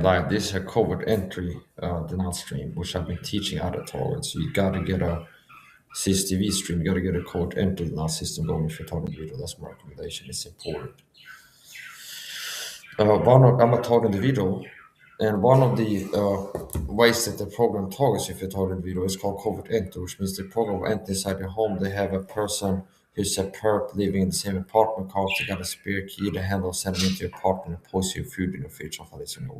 live. This is a covert entry denial stream, which I've been teaching other targets. You got to get a CCTV stream. You got to get a covert entry denial system going if you're targeting video. That's my recommendation. It's important. I'm a target individual, and one of the ways that the program targets if you're target individual is called covert entry, which means the program will enter inside their home. They have a person who's a perp living in the same apartment complex. They got a spare key. They handle sending into your apartment and post your food in the fridge of this in a way.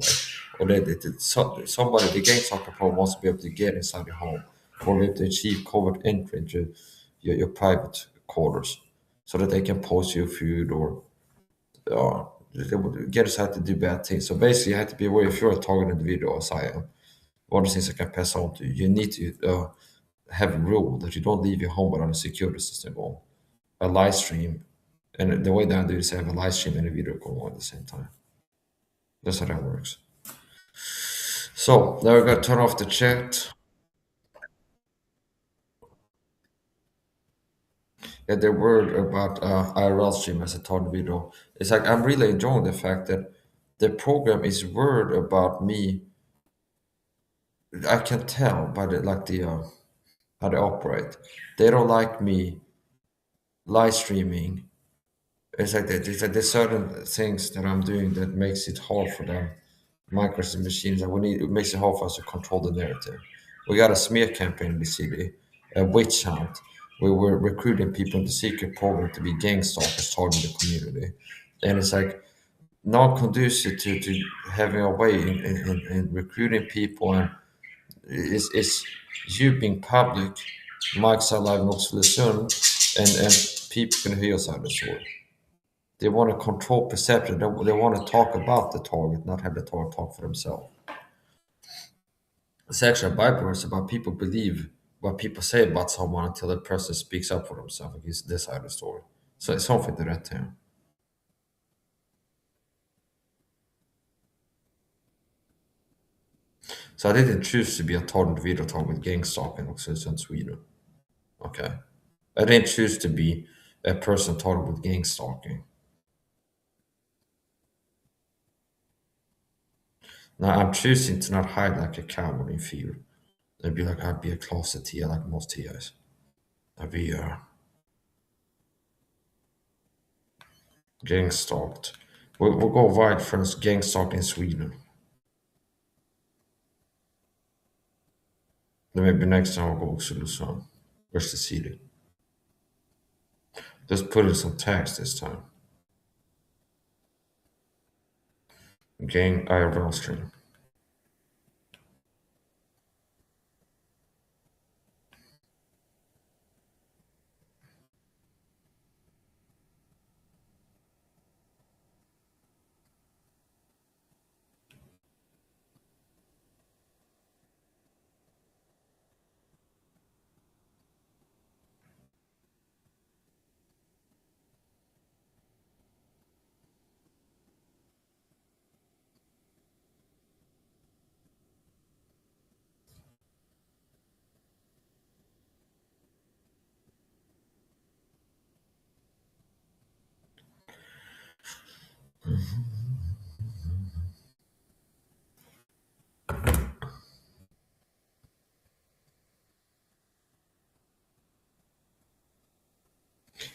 Or somebody, the gang soccer pro wants to be able to get inside your home or be able to achieve covert entry into your private quarters so that they can post your food or uh, they would get us how to do bad things. So basically, you have to be aware if you're a target individual, as I am. One of the things I can pass on to you, you need to have a rule that you don't leave your home without a security system on, a live stream. And the way that I do is I have a live stream and a video going on at the same time. That's how that works. So now we're going to turn off the chat. Yeah, the word about IRL stream as a target video. It's like I'm really enjoying the fact that the program is worried about me. I can tell by the how they operate. They don't like me live streaming. It's like there's certain things that I'm doing that makes it hard for them. Micros and machines, and it makes it hard for us to control the narrative. We got a smear campaign in the city, a witch hunt. We were recruiting people in the secret program to be gang stalkers targeting the community, and it's like not conducive to having a way in recruiting people and is you being public, Mike's alive in Oxelösund, and people can hear us out the story. They want to control perception. They want to talk about the target, not have the target talk for themselves. It's actually a byproduct about people believe what people say about someone until the person speaks up for themselves against this side of the story. So it's something to that too. So I didn't choose to be a target video talk with gang stalking also in Sweden. Okay. I didn't choose to be a person targeted with gang stalking. Now I'm choosing to not hide like a coward in fear. I'd be a closet TI like most TIs. I'd be gang stalked. We'll go wide first, gang stalked in Sweden. Then maybe next time I'll go to Luzon. Where's the city? Just put in some text this time. Gang IRL stream.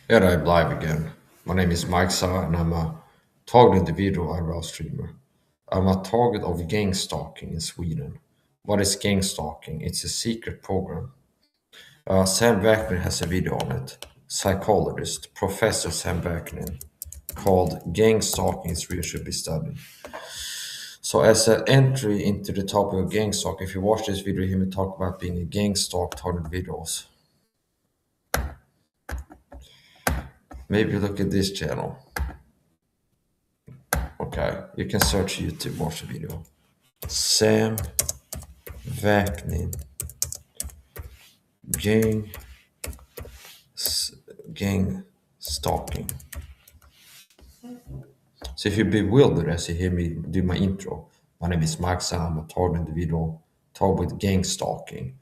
Yeah, I'm live again. My name is Mike SAHA and I'm a target individual IRL streamer. I'm a target of gang stalking in Sweden. What is gang stalking? It's a secret program. Sam Vaknin has a video on it. Psychologist, Professor Sam Vaknin, called Gang Stalking is Real Should Be Studied. So as an entry into the topic of gang stalk, if you watch this video, you hear me talk about being a gang stalk target videos. Maybe look at this channel. Okay, you can search YouTube, watch the video. Sam Vaknin, gang stalking. So if you're bewildered as you hear me do my intro, my name is Mike Sam, a target individual, talk with gang stalking.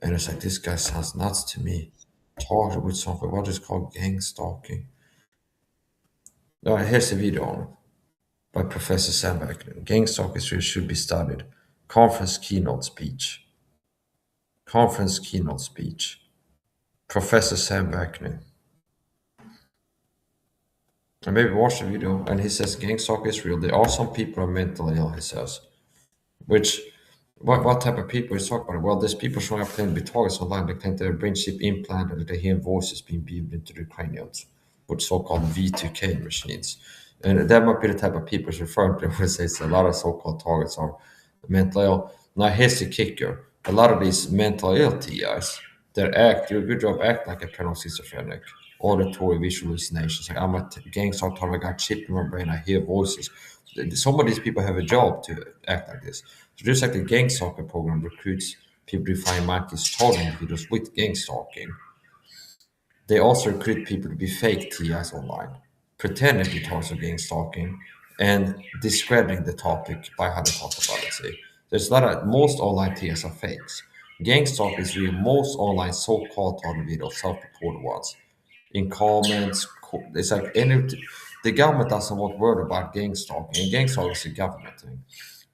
And it's like, this guy sounds nuts to me. Target with something, what is called gang stalking? All right, here's the video on it. by Professor Sam Beckman. Gang stalkers should be studied. Conference keynote speech. Conference keynote speech. Professor Sam Beckman. And maybe watch the video. And he says gang stalking is real. There are some people who are mentally ill, he says. Which, what type of people is talking about? Well, there's people showing up claiming to be targets online. They claim their brain chip implanted and they hear voices being beamed into their craniums with so-called V2K machines. And that might be the type of people he's referring to when he says a lot of so-called targets are mental ill. Now, here's the kicker. A lot of these mental ill TIs, they do a good job acting like a paranoid schizophrenic, auditory visual hallucinations. Like I'm a gang stalker, I got chip in my brain, I hear voices. Some of these people have a job to act like this. So just like the gang stalker program recruits people to find monkeys targeting individuals with gang stalking, they also recruit people to be fake TIs online, pretending to be targets of gang stalking, and discrediting the topic by how they talk about it. See, there's a lot of most online TIs are fakes. Gang stalking is real. Most online so-called target videos, self-reported ones, in comments. It's like the government doesn't want word about gang stalking, and gang stalking is a government thing.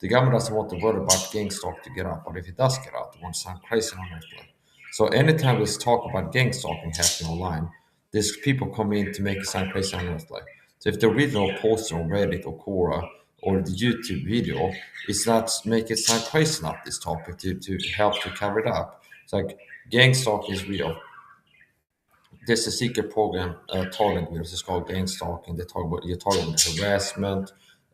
The government doesn't want the word about gang stalk to get out, but if it does get out, it won't sound crazy on Netflix. So anytime there's talk about gang stalking happening online, there's people coming in to make it sound crazy on Netflix. So if the original poster on Reddit or Quora or the YouTube video is not make it sound crazy enough this topic to help to cover it up. It's like gang stalking is real. There's a secret program targeting videos. It's called gang stalking. They talk about you're talking about harassment.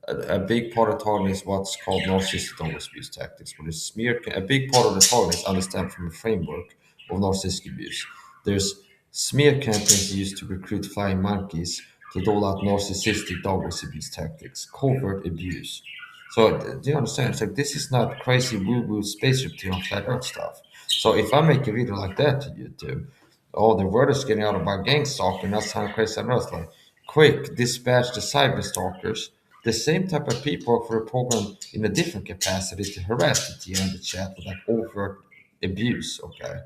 A big part of targeting is what's called narcissistic abuse tactics. But it's smear. A big part of the targeting is understand from a framework of narcissistic abuse. There's smear campaigns used to recruit flying monkeys to dole out narcissistic dog abuse tactics, covert abuse. So do you understand? It's like this is not crazy woo-woo space reptile on flat Earth stuff. So if I make a video like that to YouTube, oh, the word is getting out about gang stalking. That sounds crazy on Earth. Like, quick, dispatch the cyber stalkers. The same type of people work for a program in a different capacity to harass the TR in the chat with like overt abuse, okay,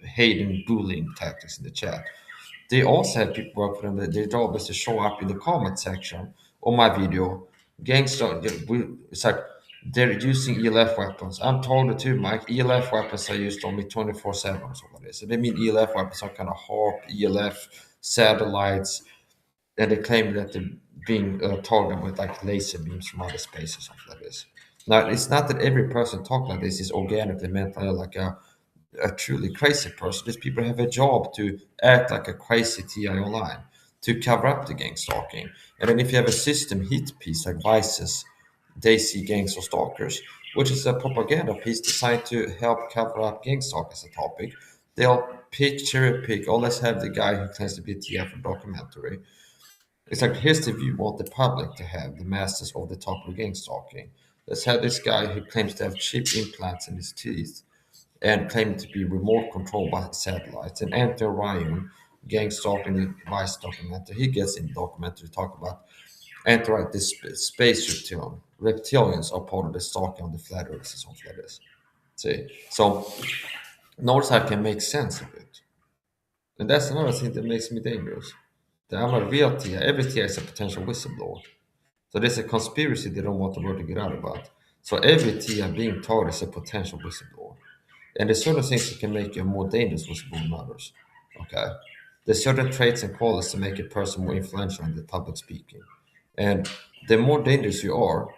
hate and bullying tactics in the chat. They also have people work for them that their job is to show up in the comment section on my video. Gangster, it's like they're using ELF weapons. I'm told too, Mike, ELF weapons are used on me 24/7 or something like this. So they mean ELF weapons are kind of HARP, ELF, satellites, and they claim that they're being targeted with like laser beams from outer space or something like this. Now, it's not that every person talking like this is organically mentally like a truly crazy person. These people have a job to act like a crazy TI online, to cover up the gang stalking. And then if you have a system hit piece like Vices, they see gangs or stalkers, which is a propaganda piece designed to help cover up gang stalk as a topic. They'll cherry pick, or let's have the guy who claims to be a TI for documentary. It's like here's the view we want the public to have, the masters of the topic of gang stalking. Let's have this guy who claims to have chip implants in his teeth and claimed to be remote controlled by satellites. And Anthony Ryan, gang stalking the Vice documentary, he gets in the documentary to talk about Anthony, this space reptilian. Reptilians are part of the stalking of the flat earth and something like this. See? So notice I can make sense of it. And that's another thing that makes me dangerous. That I'm a real TI. Every TI is a potential whistleblower. So there's a conspiracy they don't want the world to get out about. So every TI being targeted is a potential whistleblower. And there's certain things that can make you a more dangerous whistleblower than others. Okay. There's certain traits and qualities that make a person more influential in the public speaking. And the more dangerous you are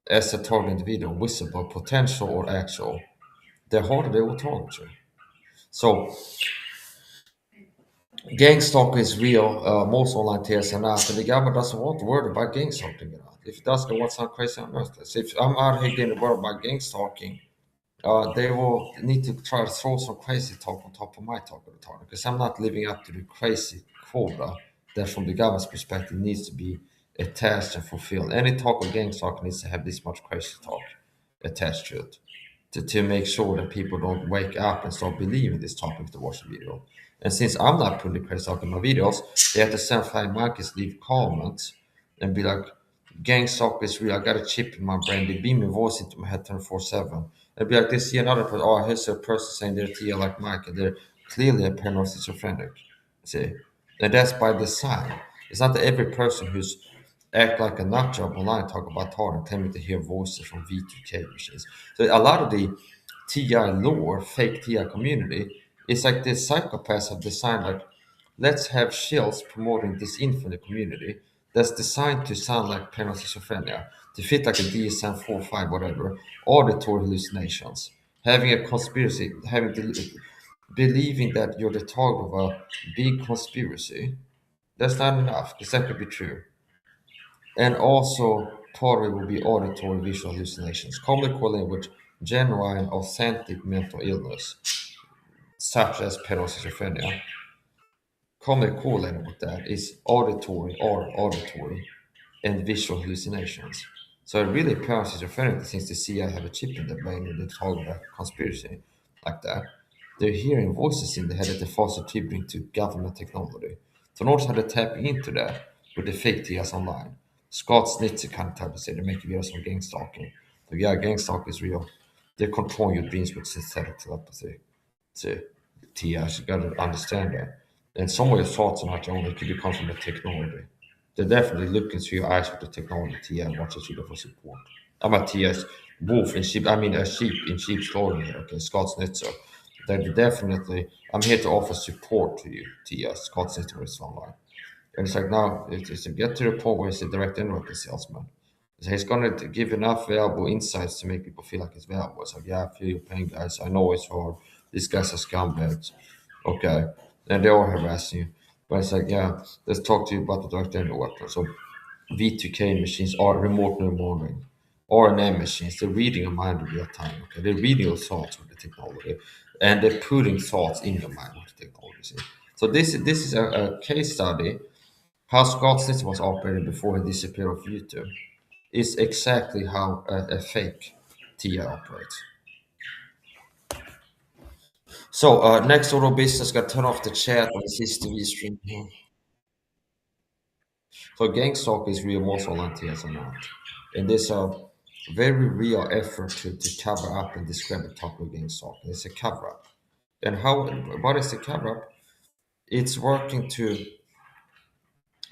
as a target individual, whistleblower, potential or actual, the harder they will target you. So gang stalking is real. Most online tests are not, and the government doesn't want the word about gang stalking around. If it does, they want some crazy on earth. So if I'm out here getting the word about gang stalking, they will need to try to throw some crazy talk on top of my talk all the time because I'm not living up to the crazy quota that, from the government's perspective, needs to be attached and fulfilled. Any talk of gang talk needs to have this much crazy talk attached to it to make sure that people don't wake up and start believing this topic to watch the video. And since I'm not putting the crazy talk in my videos, they have to send flying monkeys leave comments and be like, gang stalk is real. I got a chip in my brain. They beam a voice into my head 24/7. It'd be like they see another person. Oh, here's a person saying they're TIA like Mike, and they're clearly a paranoid schizophrenic. See, and that's by design. It's not that every person who's act like a nut job online, talk about hard, and claiming to hear voices from V2K machines. So a lot of the TI lore, fake TI community, is like the psychopaths have designed like, let's have shills promoting this infinite community that's designed to sound like paranoid schizophrenia, to fit like a DSM-4, 5, whatever, auditory hallucinations, having a conspiracy, believing that you're the target of a big conspiracy. That's not enough, because that could be true. And also, part of it will be auditory visual hallucinations, commonly correlated with genuine, authentic mental illness, such as schizophrenia. Commonly correlated with that is auditory and visual hallucinations. So it really appears schizophrenic since the CIA have a chip in their brain and they talk about conspiracy like that. They're hearing voices in the head that they falsely attributing to government technology. So in order to tap into that with the fake TS online, Scott Snitzer kind of type of say they make videos on gang stalking. So yeah, gang stalking is real. They're controlling your dreams with synthetic telepathy. So TS, you gotta understand that. And some of your thoughts are not your own, it could come from the technology. They're definitely looking through your eyes with the technology TS watches you for support. I'm a TS wolf in sheep, I mean a sheep in sheep's clothing here, okay, Scott Snitzer. They're definitely, I'm here to offer support to you, TS, Scott Snitzer is online. And it's like now, it's to get to the point where it's a direct network salesman. So he's going to give enough valuable insights to make people feel like it's valuable. It's like, yeah, I feel your pain, guys. I know it's hard. These guys are scumbags. Okay. And they are harassing you. But it's like, yeah, let's talk to you about the direct network. So V2K machines are remote neural monitoring. RNA machines, they're reading your mind in real time. Okay, they're reading your thoughts with the technology, and they're putting thoughts in your mind with the technology. So this is a case study how Scott system was operating before he disappeared off YouTube is exactly how a fake TI operates. So next order of business, got to turn off the chat on this TV stream here. So Gangstalk is real, most online TIs are not. And there's a very real effort to cover up and describe the topic of Gangstalk. It's a cover up. And how? What is the cover up? It's working to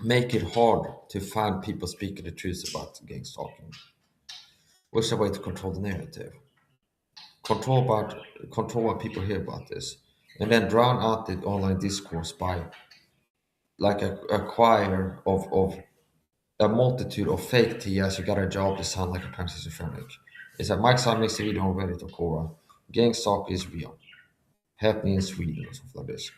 make it hard to find people speaking the truth about gang stalking. What's a way to control the narrative? Control what people hear about this, and then drown out the online discourse by like a choir of a multitude of fake TS who got a job to sound like a schizophrenic. It's like Mike Simon makes a video on Reddit or Quora. Gang stalk is real, happening in Sweden or something like this.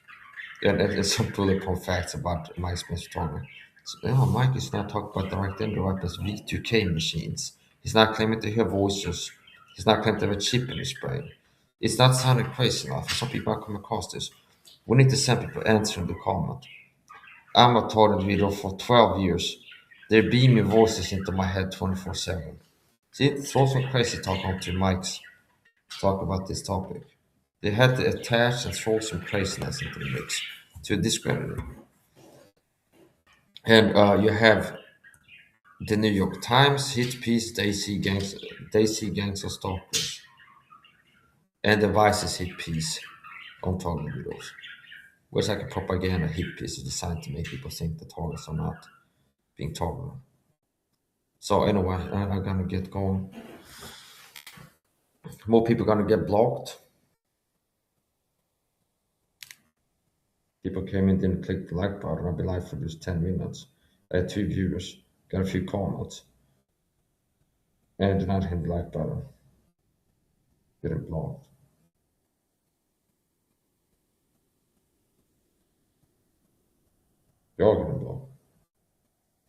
And there's some bullet point facts about Mike's photography. So, Mike is not talking about direct indirect as V2K machines. He's not claiming to hear voices. He's not claiming to have a chip in his brain. It's not sounding crazy enough. Some people are coming across this. We need to send people answering the comment. I'm a torrent video for 12 years. They're beaming voices into my head 24/7. See, it's also crazy talking to Mike's talk about this topic. They had to attach and throw some craziness into the mix to discredit it. And you have the New York Times hit piece, they see gangs of stalkers, and the Vice's hit piece on target videos, where it's like a propaganda hit piece designed to make people think the targets are not being targeted. So anyway, I'm gonna get going. More people gonna get blocked. People came in, didn't click the like button. I've been live for just 10 minutes. I had 2 viewers, got a few comments, and I did not hit the like button. Get it blocked. You're getting blocked.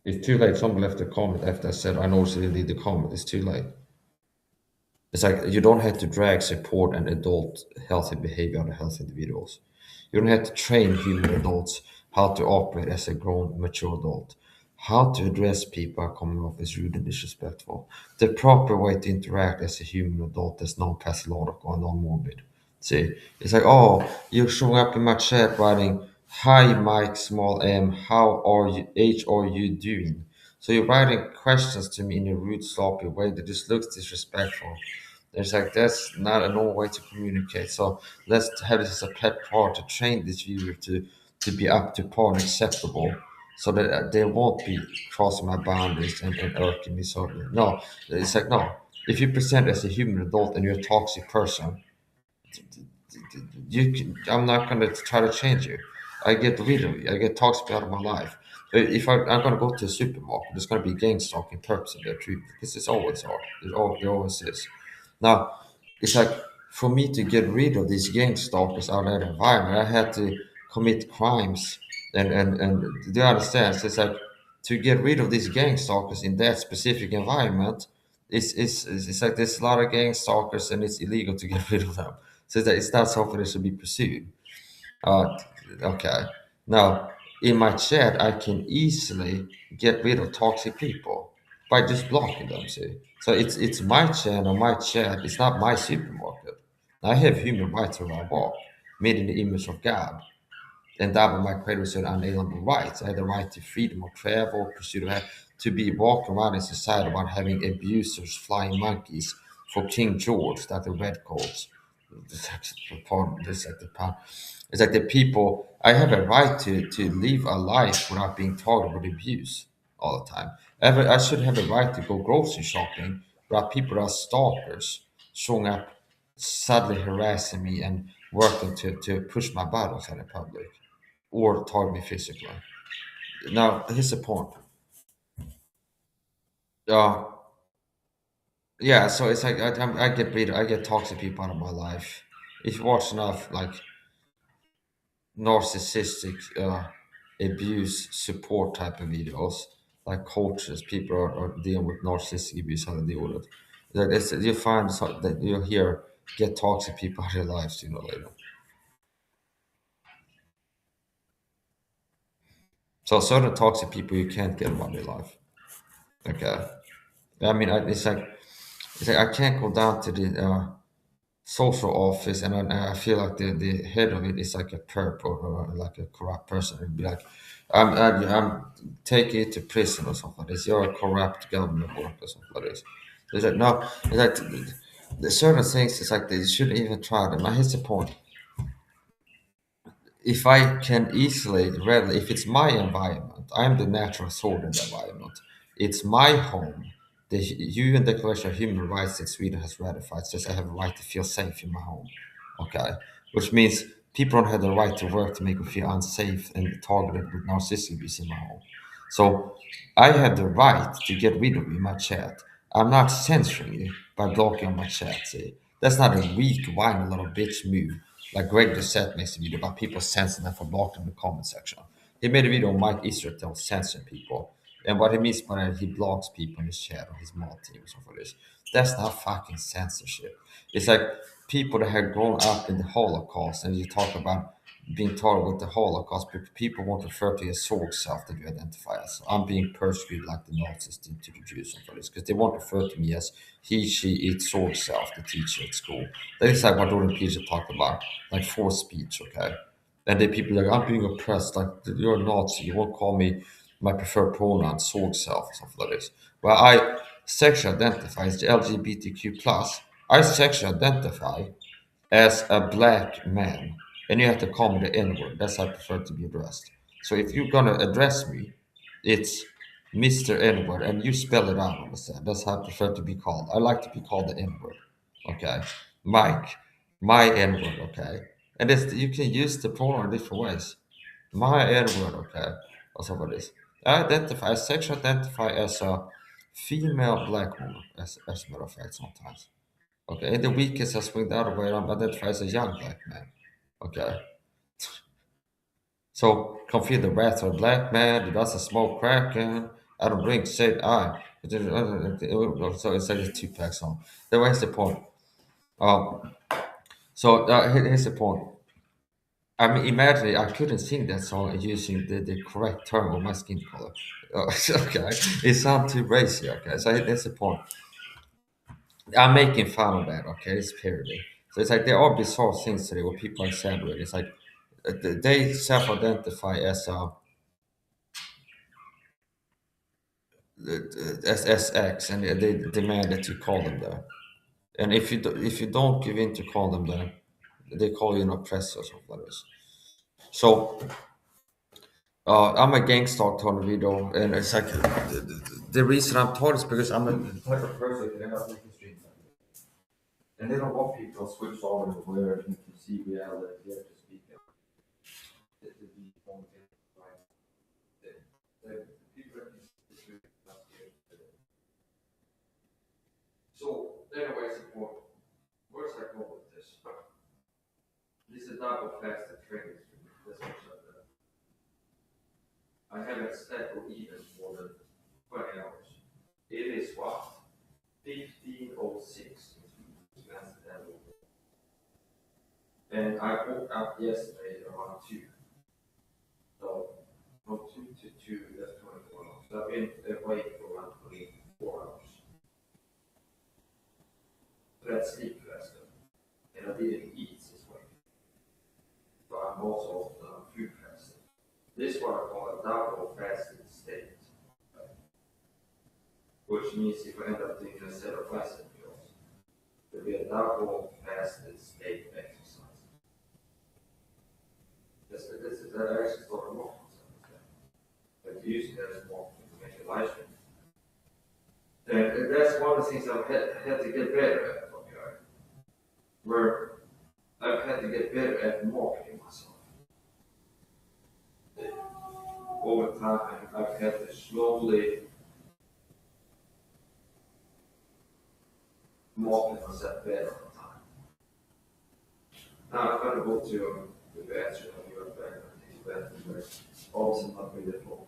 It's too late. Someone left a comment after I said I noticed they did the comment. It's too late. It's like you don't have to drag support and adult healthy behavior on healthy individuals. You don't have to train human adults how to operate as a grown, mature adult, how to address people who are coming off as rude and disrespectful. The proper way to interact as a human adult that's non-pathological and non-morbid. See, it's like, oh, you're showing up in my chat writing, "Hi, Mike, small m, how are you, H, are you doing?" So you're writing questions to me in a rude, sloppy way that just looks disrespectful. It's like that's not a normal way to communicate. So let's have this as a pet part to train this viewer to be up to par and acceptable. so that they won't be crossing my boundaries and irking me. So no, it's like no. If you present as a human adult and you're a toxic person, I'm not going to try to change you. I get rid of you. I get toxic out of my life. But if I'm going to go to a supermarket, there's going to be gang stalking perps in there too, because it's always are. There always is. Now, it's like for me to get rid of these gang stalkers out of that environment, I had to commit crimes. And do you understand? So it's like to get rid of these gang stalkers in that specific environment, it's like there's a lot of gang stalkers and it's illegal to get rid of them. So that it's not something that should be pursued. Uh, okay. Now, in my chat, I can easily get rid of toxic people by just blocking them. See, so it's my channel, my chat. It's not my supermarket. I have human rights where I walk, made in the image of God. Endowed by my creator with unalienable rights. I had the right to freedom of travel, pursuit of to be walking around in society without having abusers, flying monkeys for King George, that the red coats. It's like the people. I have a right to live a life without being targeted with abuse all the time. I should have a right to go grocery shopping without people that are stalkers showing up, suddenly harassing me and working to push my buttons in the public or target me physically. Now, here's the point. Uh, yeah, so it's like I get toxic people out of my life. If you watch enough like narcissistic abuse support type of videos, like coaches, people are dealing with narcissistic abuse, how to deal with it. You find that you hear get toxic people out of your lives sooner or later. So certain toxic people you can't get them out of your life. Okay. I mean, it's like I can't go down to the social office and I feel like the head of it is like a perp or like a corrupt person. It'd be like, I'm taking you to prison or something like this. You're a corrupt government worker or something like this. It's like, no, it's like the certain things, it's like they shouldn't even try them. Now, here's the point. If I can easily, readily, if it's my environment, I'm the natural sword in the environment. It's my home. The UN Declaration of Human Rights that Sweden has ratified says I have a right to feel safe in my home. Okay, which means people don't have the right to work to make me feel unsafe and targeted with narcissistic abuse in my home. So I have the right to get rid of you in my chat. I'm not censoring you by blocking on my chat. See, that's not a weak, whiny little bitch move like Greg Doucette makes a video about people censoring them for blocking the comment section. He made a video on Mike Israel censoring people. And what he means by that, he blocks people in his chat or his mod team or something like this. That's not fucking censorship. It's like people that have grown up in the Holocaust, and you talk about being taught with the Holocaust, but people won't refer to your sword self that you identify as. I'm being persecuted like the Nazis did to the Jews and for this, because they won't refer to me as he, she, it, sword self, the teacher at school. That is like what Jordan Peterson talked about, like forced speech, okay? And then people are like, I'm being oppressed, like you're a Nazi, you won't call me my preferred pronoun, sword self, or something like this. Well, I sexually identify as the LGBTQ plus. I sexually identify as a black man, and you have to call me the N word. That's how I prefer to be addressed. So if you're gonna address me, it's Mr. N word, and you spell it out on the side. That's how I prefer to be called. I like to be called the N word. Okay, Mike, my N word. Okay, and this you can use the pronoun in different ways. My N word. Okay, or something like this. I sexually identify as a female black woman, as a matter of fact, sometimes. Okay, in the weakest, I swing the other way around, identify as a young black man. Okay, so confuse the wrath of a black man that doesn't smoke crack and I don't drink shit. So it's like a two-pack song. Then where's the point? Um, here's the point. I mean, imagine I couldn't sing that song using the correct term of my skin color. Okay, it sounds too racy. Okay, so here's the point. I'm making fun of that. Okay, it's parody. So it's like there are bizarre things today where people are exaggerating. It's like they self-identify as X, and they demand that you call them that. And if you don't give in to call them that, they call you an oppressor or something like this. So I'm a gangster tornado, and it's like the reason I'm taught is because I'm the type of person that never make street, and they don't want people to switch over to where you can see reality, they have to speak it. The people that can see the truth, not scared. So, anyways, where's I go with this? This is not a fasted training. That's what I haven't slept or eaten more than 20 hours. It is what? 15:06. And I woke up yesterday around 2. So from 2 to 2, that's 24 hours. So I've been awake for around 24 hours. So that's sleep faster. And I didn't eat this way. So I'm also food fasting. This is what I call a double fasting state. Which means if I end up doing a set of fasting meals, there'll be a double fasted state exercise. This is that actually sort of more. But use it as more information life. And that's one of the things I've had to get better at from you, where I've had to get better at marketing myself. Over time, I've had to slowly market myself better over time. Now I'm going to go to the bathroom and you're back in the bathroom, where also not really full.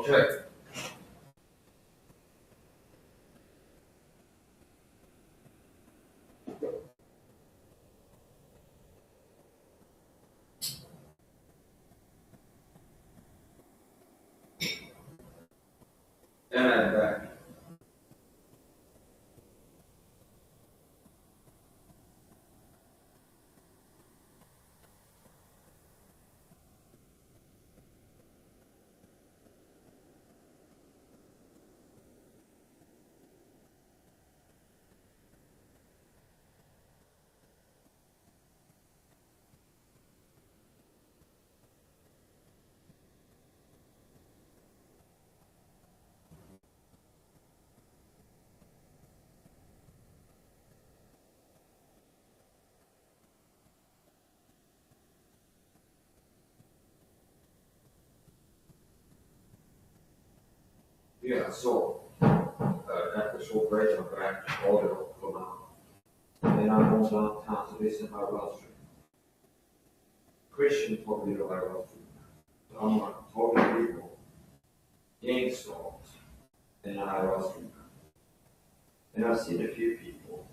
Okay. And I'm back. Yeah, so after a short break, I'm back. All the come out. And I'm on downtown to listen to my Wall Street. Christian told me to my Wall Street. So I'm like, talking people, gang stalks, and I Wall Street. And I've seen a few people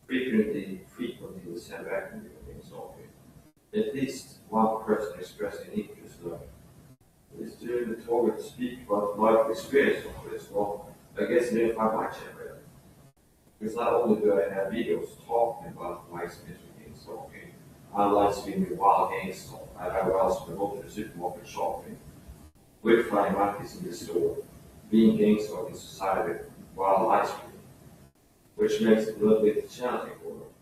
frequently the same activity gang stalking. At least one person expressing interest, like, is during the talk to speak about life experience of this. Well, I guess maybe I might check it. Because not only do I have videos talking about my experience with gang stalking, I like streaming wild gang stalking. I have also been go to the supermarket shopping with flying monkeys in the store, being gang stalked in society while ice cream, which makes it a little bit challenging for them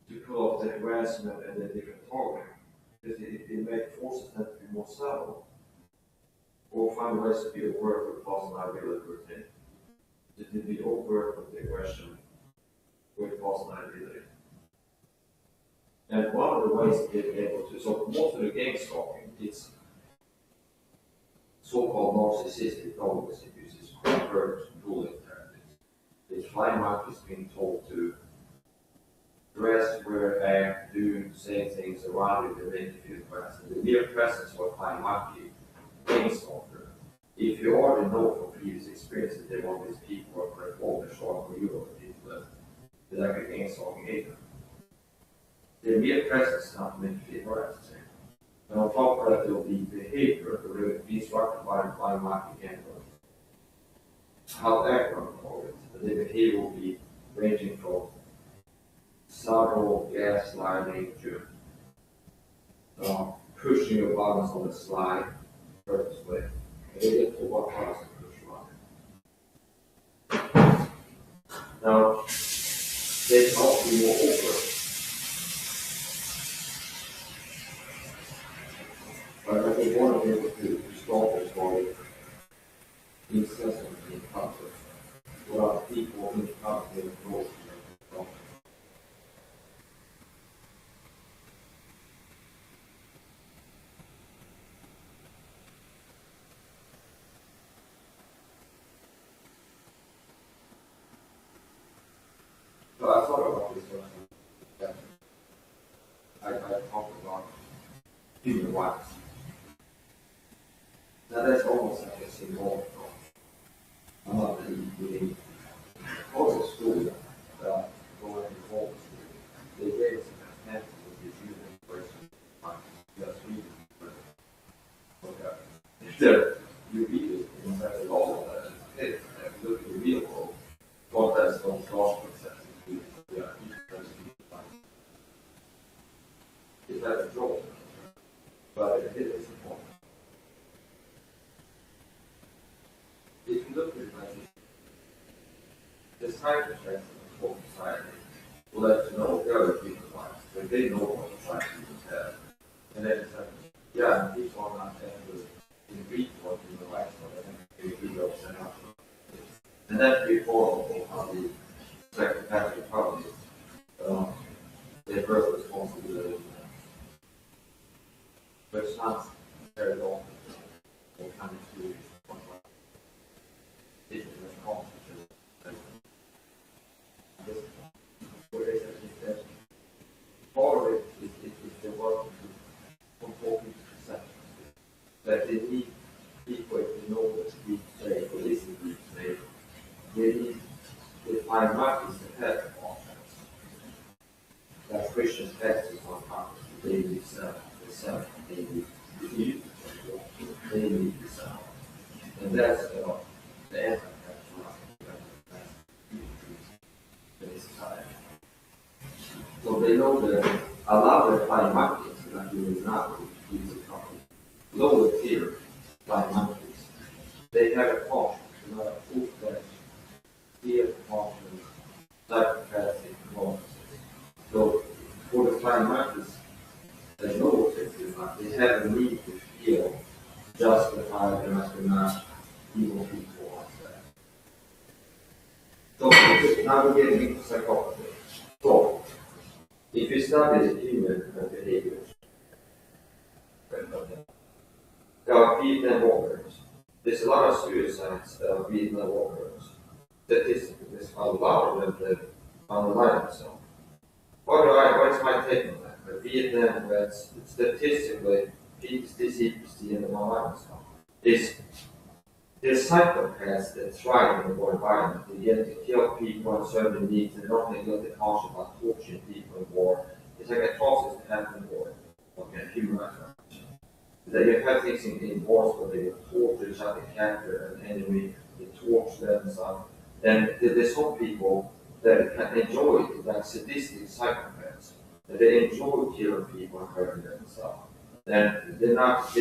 to pull off the harassment and the different targeting. Because it forces them to be more subtle or find ways to be aware of the false liability routine. To be overt with the aggression with false liability. And one of the ways to be able to, so most of the gang stalking, it's so-called narcissistic always it uses covert bullying tactics. It's flying monkeys being told to dress, wear, act, do, say things around you that make you feel present. The mere presence of a flying monkey, gang stalker. If you already know from previous experiences that one of these people are performing short for you or people that like a gang stalking agent. The mere presence not make you feel present. And on top of that, there will be behavior that will be instructed by the flying monkey handler. How to act on it. The behavior will be ranging from subtle gaslighting to pushing your buttons on the slide purposely. And they get to what buttons to push on. Now, they can also be more overt. But I think one of them would be to stop this body incessantly in public without people in public approach. So I thought about this one. Yeah. I talked about human rights. Now that's almost like a symbolic approach. I'm not really also school going to home. They gave us an example of this human person. Just reading. Okay. There, you read it in fact a lot of that. Hey, if you look at the real world, what that's not social process. Yeah, it's not a joke, but it is important. If you look at it like this, the side effects of society will let you know the other people's lives, but they know what the side people have. And then it's like, yeah, people are not able to read what you know, like, so they read up and out. And that's before how the psychopathic problems, their birth responsibility. But it's not very often they come to different responses. What they say is that part of it is the work from talking to perceptions. That they need other flying monkeys that you will not use the company. Lower tier flying monkeys. They have a function, not a full-fledged field function, psychopathic performances. So for the flying monkeys, they know they have a need to feel justified and as not evil people like that. So now we're getting into psychopathy. So if you study the human behaviors, Vietnam walkers, there's a lot of suicides Vietnam walkers. Statistically, there's a lot of them that underline themselves. What's my take on that? The Vietnam vets, statistically, PTSD, CPTSD, and underline themselves. There's psychopaths that thrive in the war environment. They get to kill people and serve their needs, and not only get the conscience about torturing people in war. It's like atrocities that happen in war. Okay, human rights. That you have things in wars where they torture each other, capture an enemy, they torture them and stuff. And there's some people that can enjoy it, like sadistic psychopaths, that they enjoy killing people and hurting them and stuff. And they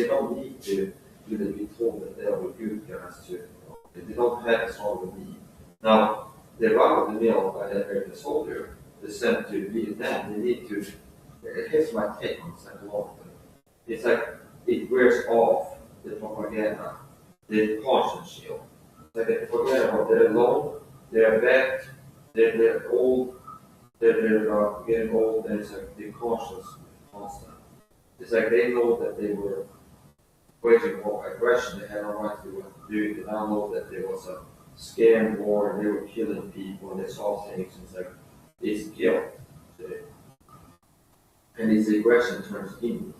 don't need to really be told that they are good guys to, they don't have a sort of need. Now, the run of the mill by the American soldier is sent to Vietnam, they need to, here's my take on psychologically. It's like, it wears off the propaganda, the conscience shield. Like the propaganda, they're alone, they're bad, they're old, they're getting old, and it's like the conscience constant. It's like they know that they were waging war aggression, they had no right to do it, they now know that there was a scam war and they were killing people and they saw things, and it's like, it's guilt. And this aggression turns inwards.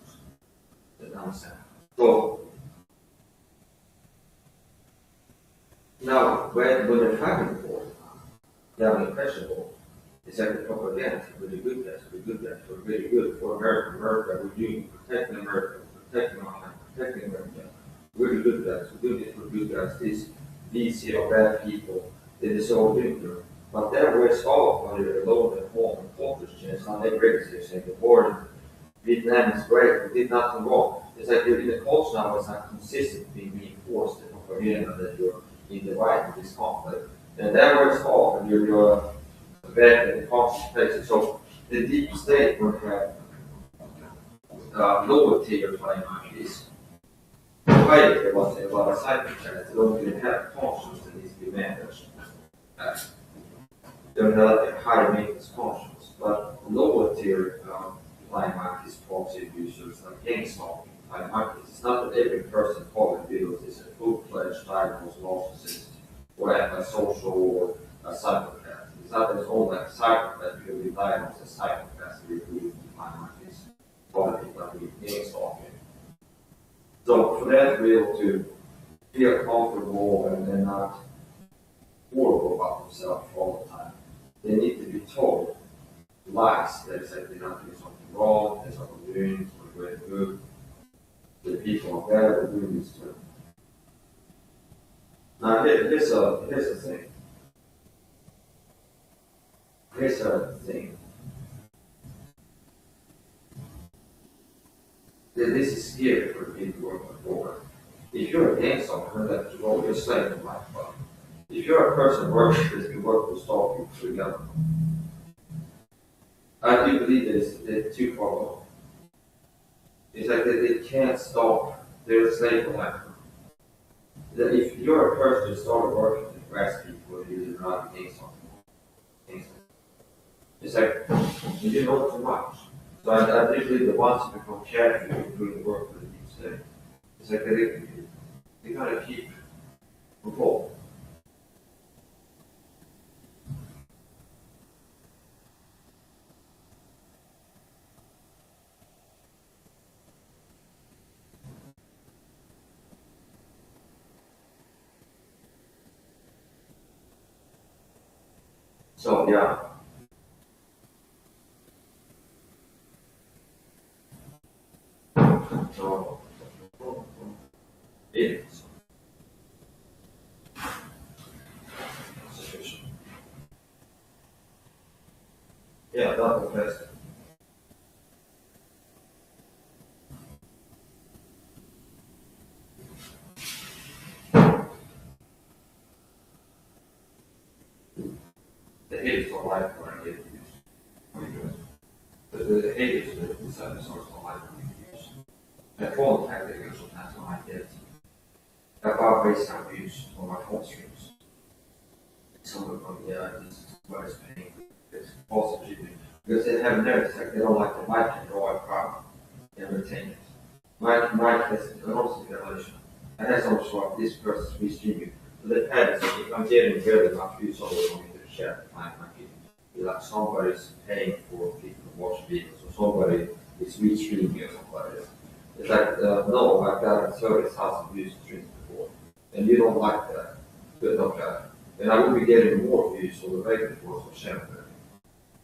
So now when they're fighting war, they're impressionable. It's like the propaganda for the good guys, for really good, for America, we're doing protecting America, protecting our land, protecting America. We're the good guys, we're doing it for good guys, these bad people, they deserve victory. But that wears off when you're alone at home and focus change. Now they break it, saying the war in Vietnam is great, we did nothing wrong. It's like you're in a culture now that's not consistently reinforced the propaganda that you're in the right in this conflict. And that works off and you're bad in the conscious places. So the deep state would have lower tier flying monkeys. Higher there was a lot of psychopaths that don't even have conscience that needs to be managed. They don't have like a high maintenance conscience. But lower tier flying monkeys, proxy abusers, like gang stalking flying monkeys. It's not that every person calling videos is a full-fledged diagnosed narcissist or antisocial or a psychopath. It's not that it's only like a psychopath because we diagnose as psychopaths we do flying monkeys. Calling people like we gang stalking. So for them to be able to feel comfortable and not horrible about themselves all the time, they need to be told lies that say they're not doing something wrong, there's something doing, we're doing good, the people are bad, we're doing this too. Now here's a thing. Here's a thing. This is scary for the people working for. If you're against something that's wrong, you're slave in life. But if you're a person working that can work with stop you together, I do believe they're too far gone. It's like they can't stop their slave in life. That if you're a person who started working to harass people, you're not against something. It's like you do know too much. So I do believe that once you become careful in doing the work for the deep state, it's like they gotta keep involved. So yeah. So it's sufficient. Yeah, that was best. the haters don't like when I get abused. The haters, the side source don't like when I get abused. My phone tactic is sometimes when I get about based on abuse on my phone streams. Someone from this is what is paying this also treatment. Because they have nerves, like they don't like the mic and draw a problem and retain it. Mic has an also relation. And that's also what this person's restreaming. So the depends if I'm getting very much views over on the chat, I might be like somebody's paying for people to watch videos or somebody is restreaming or something like this. It's like, no, I've got 30,000 views streams before. And you don't like that. Good enough guy. And I will be getting more views on the regular force for sharing.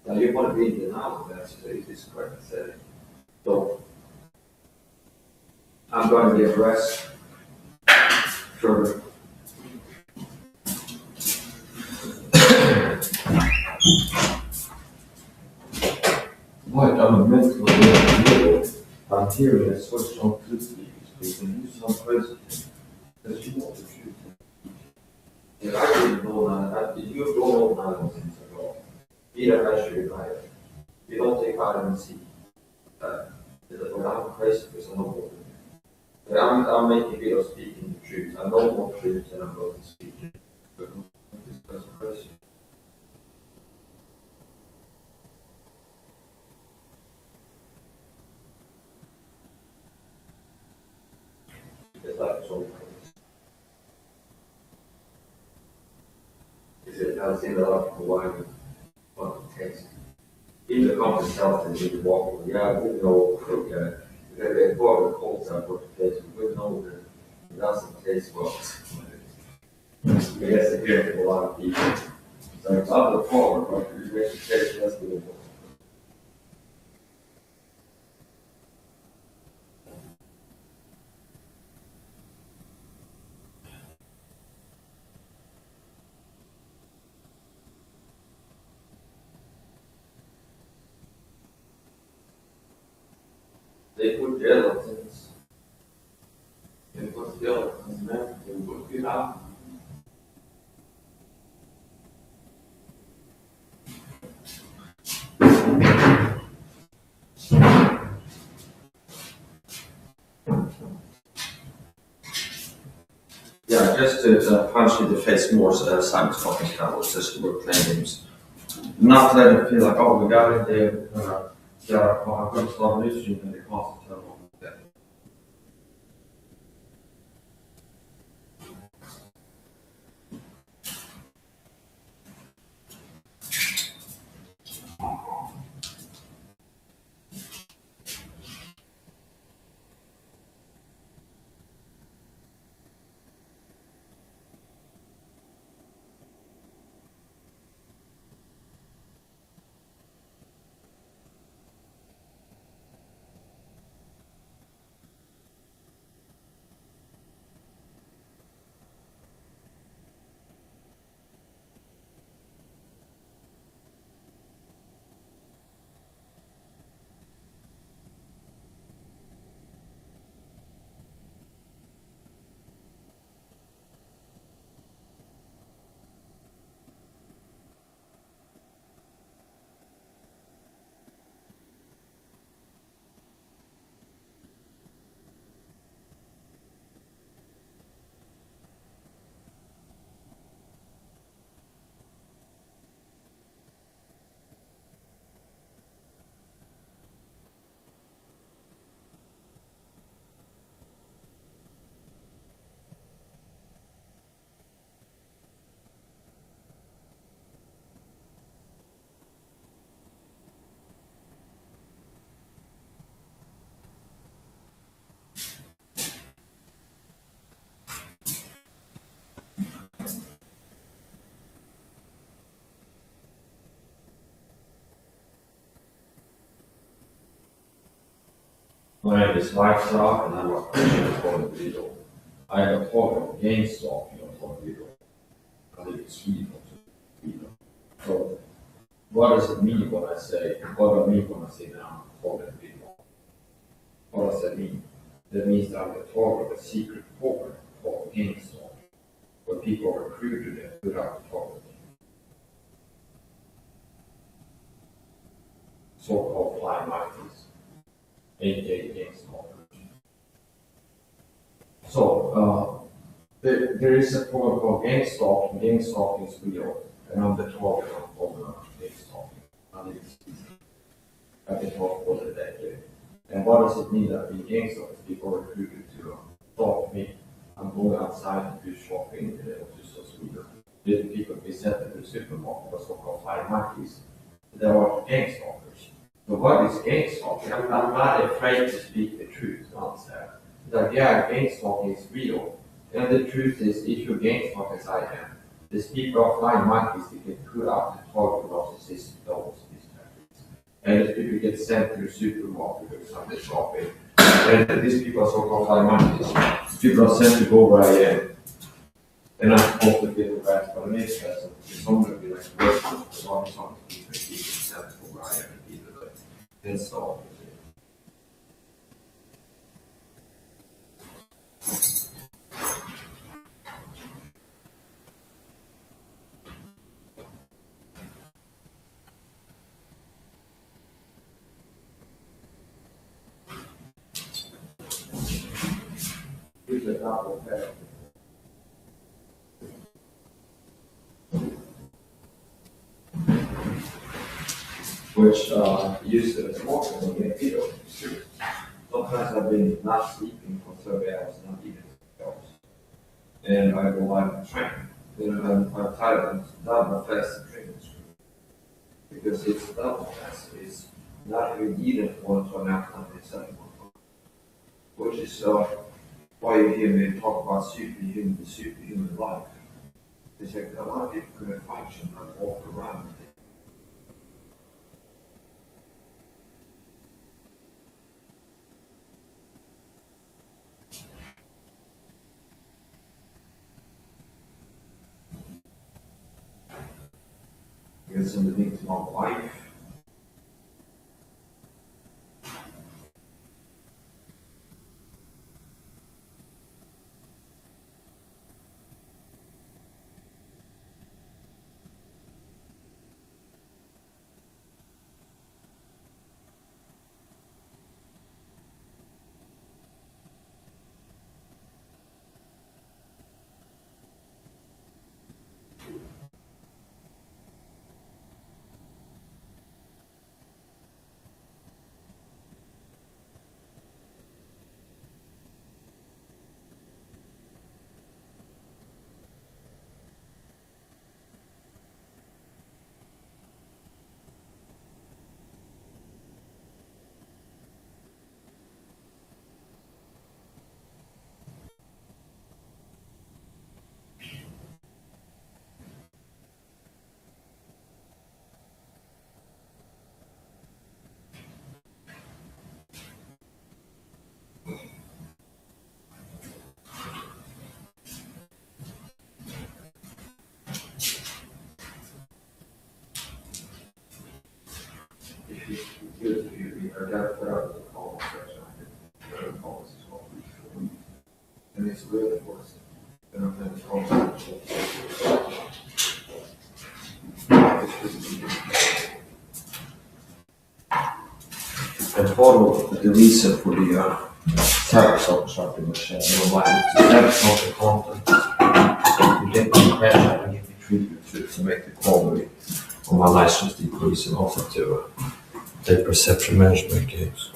Now you want to be in denial of that, so it is correct setting. So I'm going to be addressed further. Like I'm a mentally ill. I'm hearing a switch on truth speakers. We can use some crazy because you want the truth. And I didn't know that. You don't know none of those things at all. Either actually right. You don't take vitamin C. When I'm crazy because I know more. But I'm making videos speaking the truth. I know more truth than I'm going to speak. But because I'm crazy. It's like so. I've seen a lot of people why want to taste. Even the company tells them you walk with, yeah, we know, they bought the cold stuff for the taste, we know that it doesn't taste well. I guess they hear from a lot of people. So it's not the forward, but it makes it taste less good. They put gelatins. They put gelatins, man. They put it out. Yeah, just to punch in the face more Simon's talking about just we're playing games. Not let it feel like, oh, we got it there, I'm going to start an issue and it costs a ton of money. My name is Mike Stock, and I'm a Christian for video. I am a talker against stalking on video. I think it's evil to video. So, what does it mean when I say, what do I mean when I say that I'm a talker video? What does that mean? That means that I'm a talker of a secret program called against stalking, where people are recruited and put out to talk with me. so-called flying monkeys, aka gang stalkers. So there is a program called gang stalking. Gang stalking is real, and I'm the target of gang stalking. And it's I've been talking for a decade. And what does it mean that being gang stalkers? People are recruited to stalk me. I'm going outside and do shopping to Sweden. The people we sent to the supermarket was so-called flying monkeys. They are gang stalkers. So what is gang stalking? I'm not afraid to speak the truth, honestly. Like, yeah, gang stalking is real. And the truth is, if you're gang stalking as I am, these people are flying monkeys to get put out to target narcissistic dogs. And these people get sent to the supermarket or something shopping. And these people are so-called flying monkeys. People are sent to go where I am. And I'm supposed to feel bad for the next person. Someone will be like, what's the wrong song? People sent to go where I am and people like, and so. Which is not okay. Which used to smoke and get video. Sometimes I've been not sleeping for 30 hours, not even 6 hours. And I go on the train. Then I'm tired and double fast train because it's double fast. It's not even eaten one to an outcome inside one. Which is why you hear me talk about the superhuman life. It's like a lot of people couldn't function and walk around. Because underneath my life, if you good if you are got put out of the call section, I could call this call. And it's really worse. And I'm going to call and follow the reason for the tariffs of shopping machine. That's not the content. You get the crash and get the treatment to make the quality of my license decrease and also to the perception management games.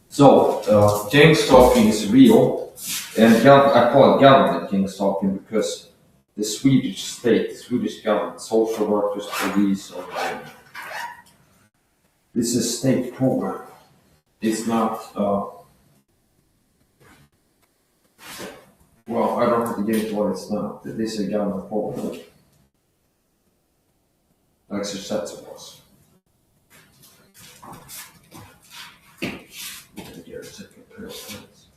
So, gang stalking is real, and I call it government gang stalking because the Swedish state, the Swedish government, social workers, police, or this is a state program. It's not, well, I don't have to get into what it's not. This is a government program, like success was. Here, second pair of pants.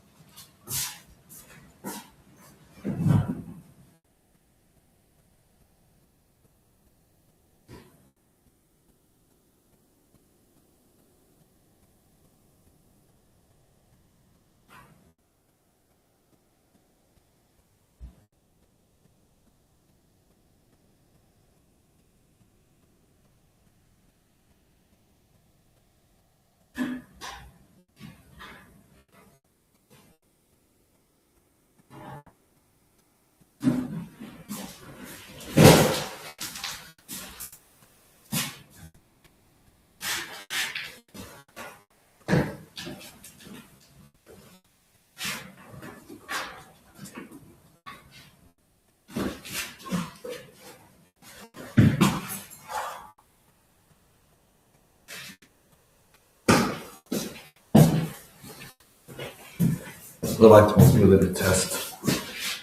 I like to do a little test.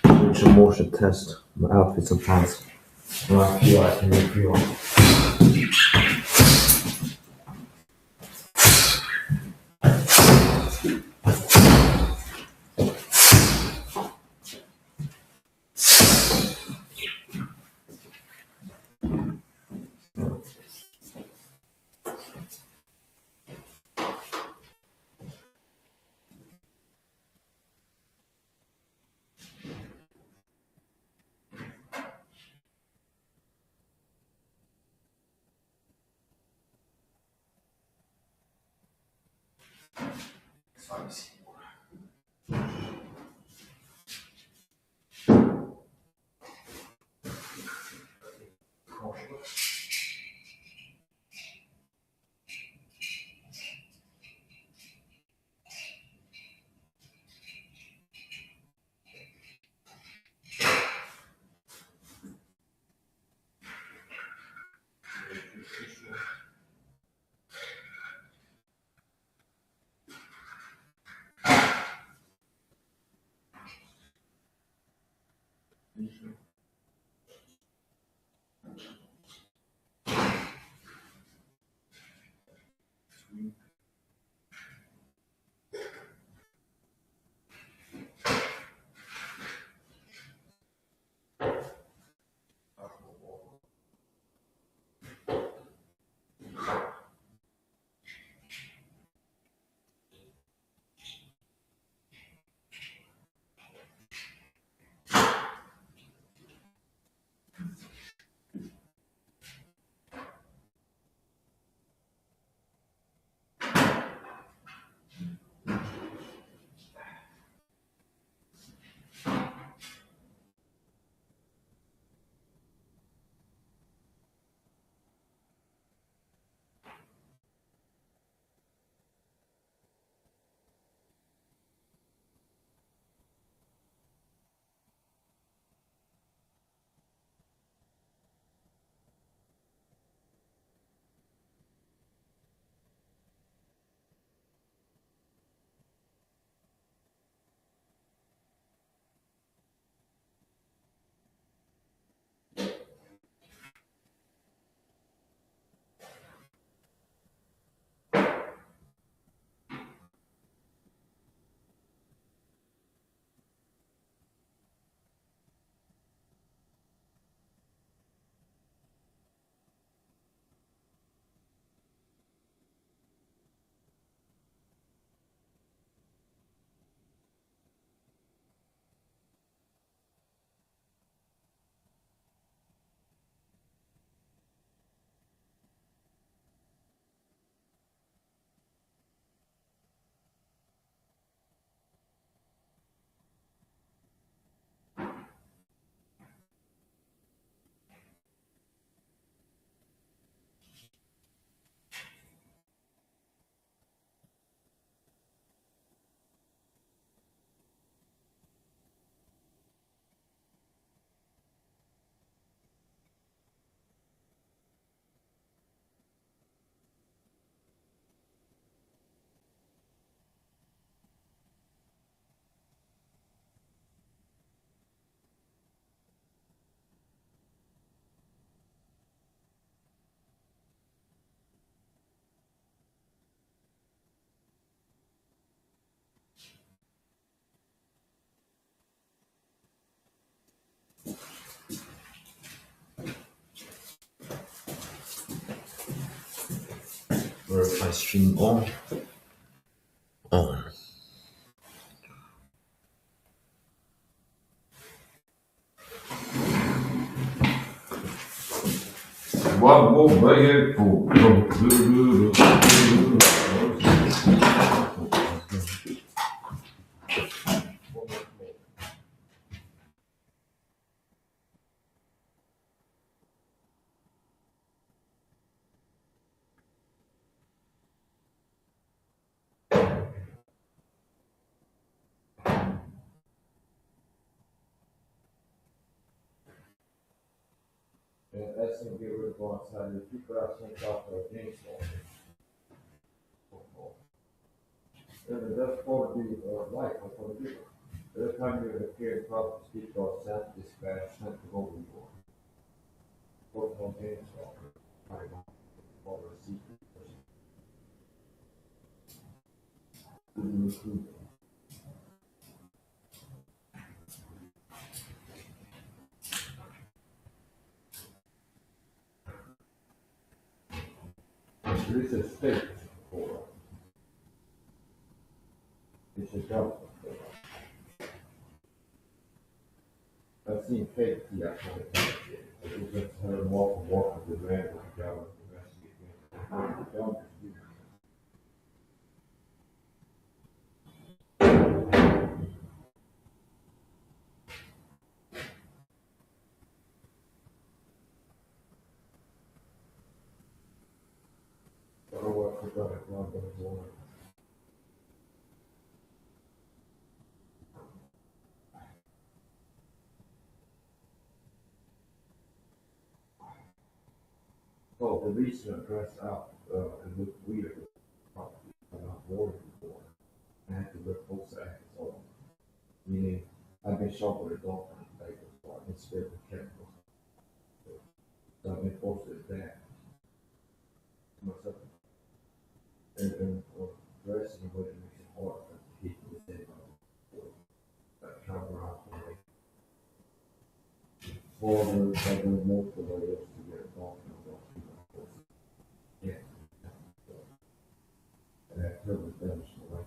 Which emotion test my outfit sometimes. When I feel I can make feel. Spicy. my stream on. On. One more baby for and that's gonna get rid of one side. The people out think off the James Bond. And that's going to be life for the people. Every time you appear in public, speak or send dispatch, sent to over you are. Working on James Bond. Right now, for the secret person. This is state for it's a government. I've seen fake yeah, it just had a walk with the man with the government investigating. I don't know what I forgot it, not going to so the reason I dressed up and looked weird, probably I'm not worn before. I had to look both sides on. Meaning, I've been shot with a dog on labels, so I've been sprayed with chemicals. So I've been forced to adapt to myself. And dressing in a way that makes it hard for people to say that cover up borders, I've been multiple layers to get a dog and a dog, yeah. And that totally damaged my life.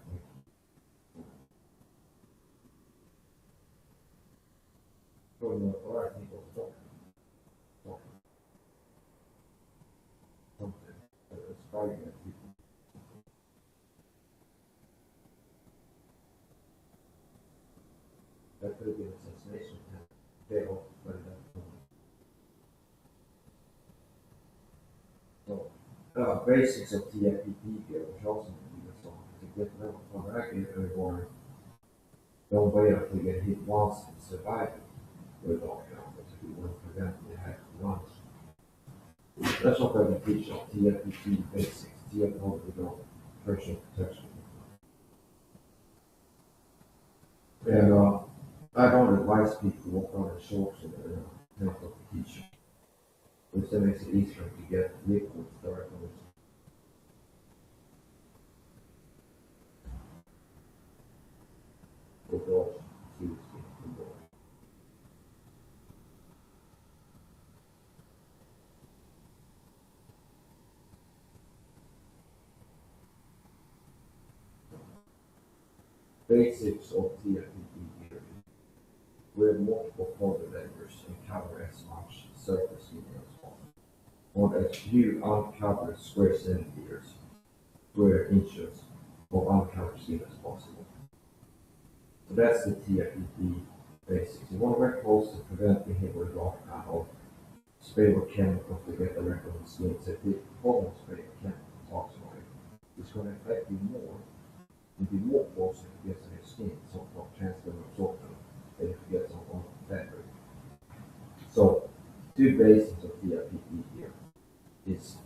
So, a lot of people talk something that's fighting at people. That could have been assassination attempt. Failed, but that so basics of TFPP here, which also need to be solved to get level from everyone. Don't wait until you get hit once and survive it with all counters if you want to prevent the attack once. That's what I can teach on TFPP basics, TFO without personal protection. And I don't advise people to walk on the shorts in their medical teacher, which then makes it easier to get vehicles directly. With all seriously. Basics of TFPP theory. Where multiple formulators and cover as much surface area as possible. Want as few uncovered square centimeters, square inches of uncovered skin as possible. So that's the TFPP basics. You want to work close to prevent behavior of kind of spray with chemicals to get the record of the skin. So if you hold spray with chemicals toxically, it's going to affect you more. You'll be more close if it gets on your skin, so called transfer absorption, than if it gets on fabric. So, two basics of TFPP here is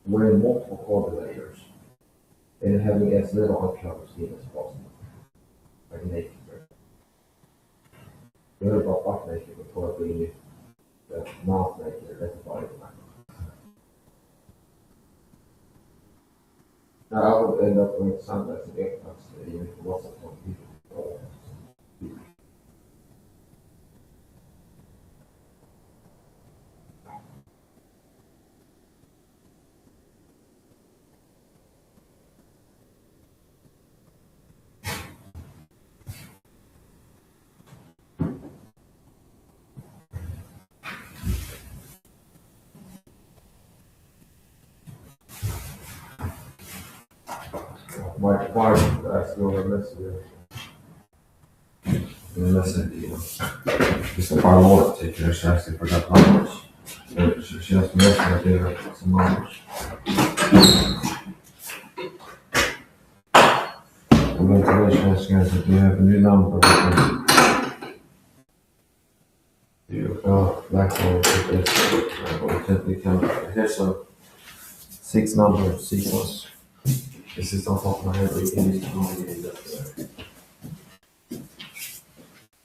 wearing multiple cover layers and having as little uncovered skin as possible, like naked. You heard about butt naked before being the mouth naked, that's a body line. Now, I would end up wearing sunglasses and earplugs even if it wasn't for people. why I still a message? Just quite a lot to take care. She actually forgot numbers. She has to mention I gave her some numbers. I'm going to mention guys that we have a new number. You blackboard with this. We can here's a 6 number sequence. This is on top of my head. We can use that.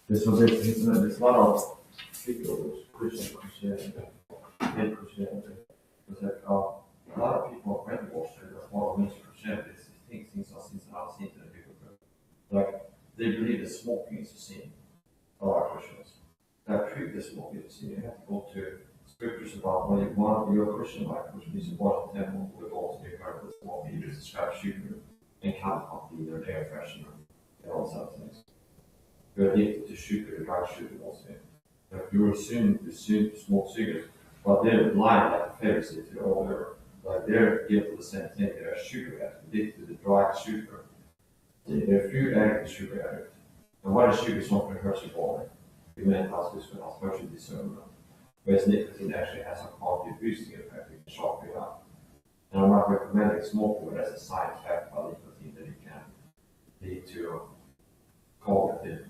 This was it. There's a lot of people, Christianity, and Christianity. It's like a lot of people are brainwashed that what means Christianity is things are sins and not sins in the Bible. Like they believe that smoking is a sin. A lot of Christians. That prove that smoking is a sin. You have to go to scriptures about when you're a Christian, like which means you watch the temple with all the heard that smoking is described sugar and chemical, either air freshener and all sorts of things. You're addicted to sugar, dry sugar also. Like you're assumed to smoke cigarettes, but they're blind like the Pharisees to all their like they're guilty of the same thing. They're a sugar addict, addicted to the dry sugar. They're food addict and sugar addict. And what is sugar? Something that hurts your body. Your mental health is going to hurt your discernment. Whereas nicotine actually has a quality boosting effect, it can sharpen you up. And I'm not recommending smoking, but as a side effect by nicotine that it can lead to cognitive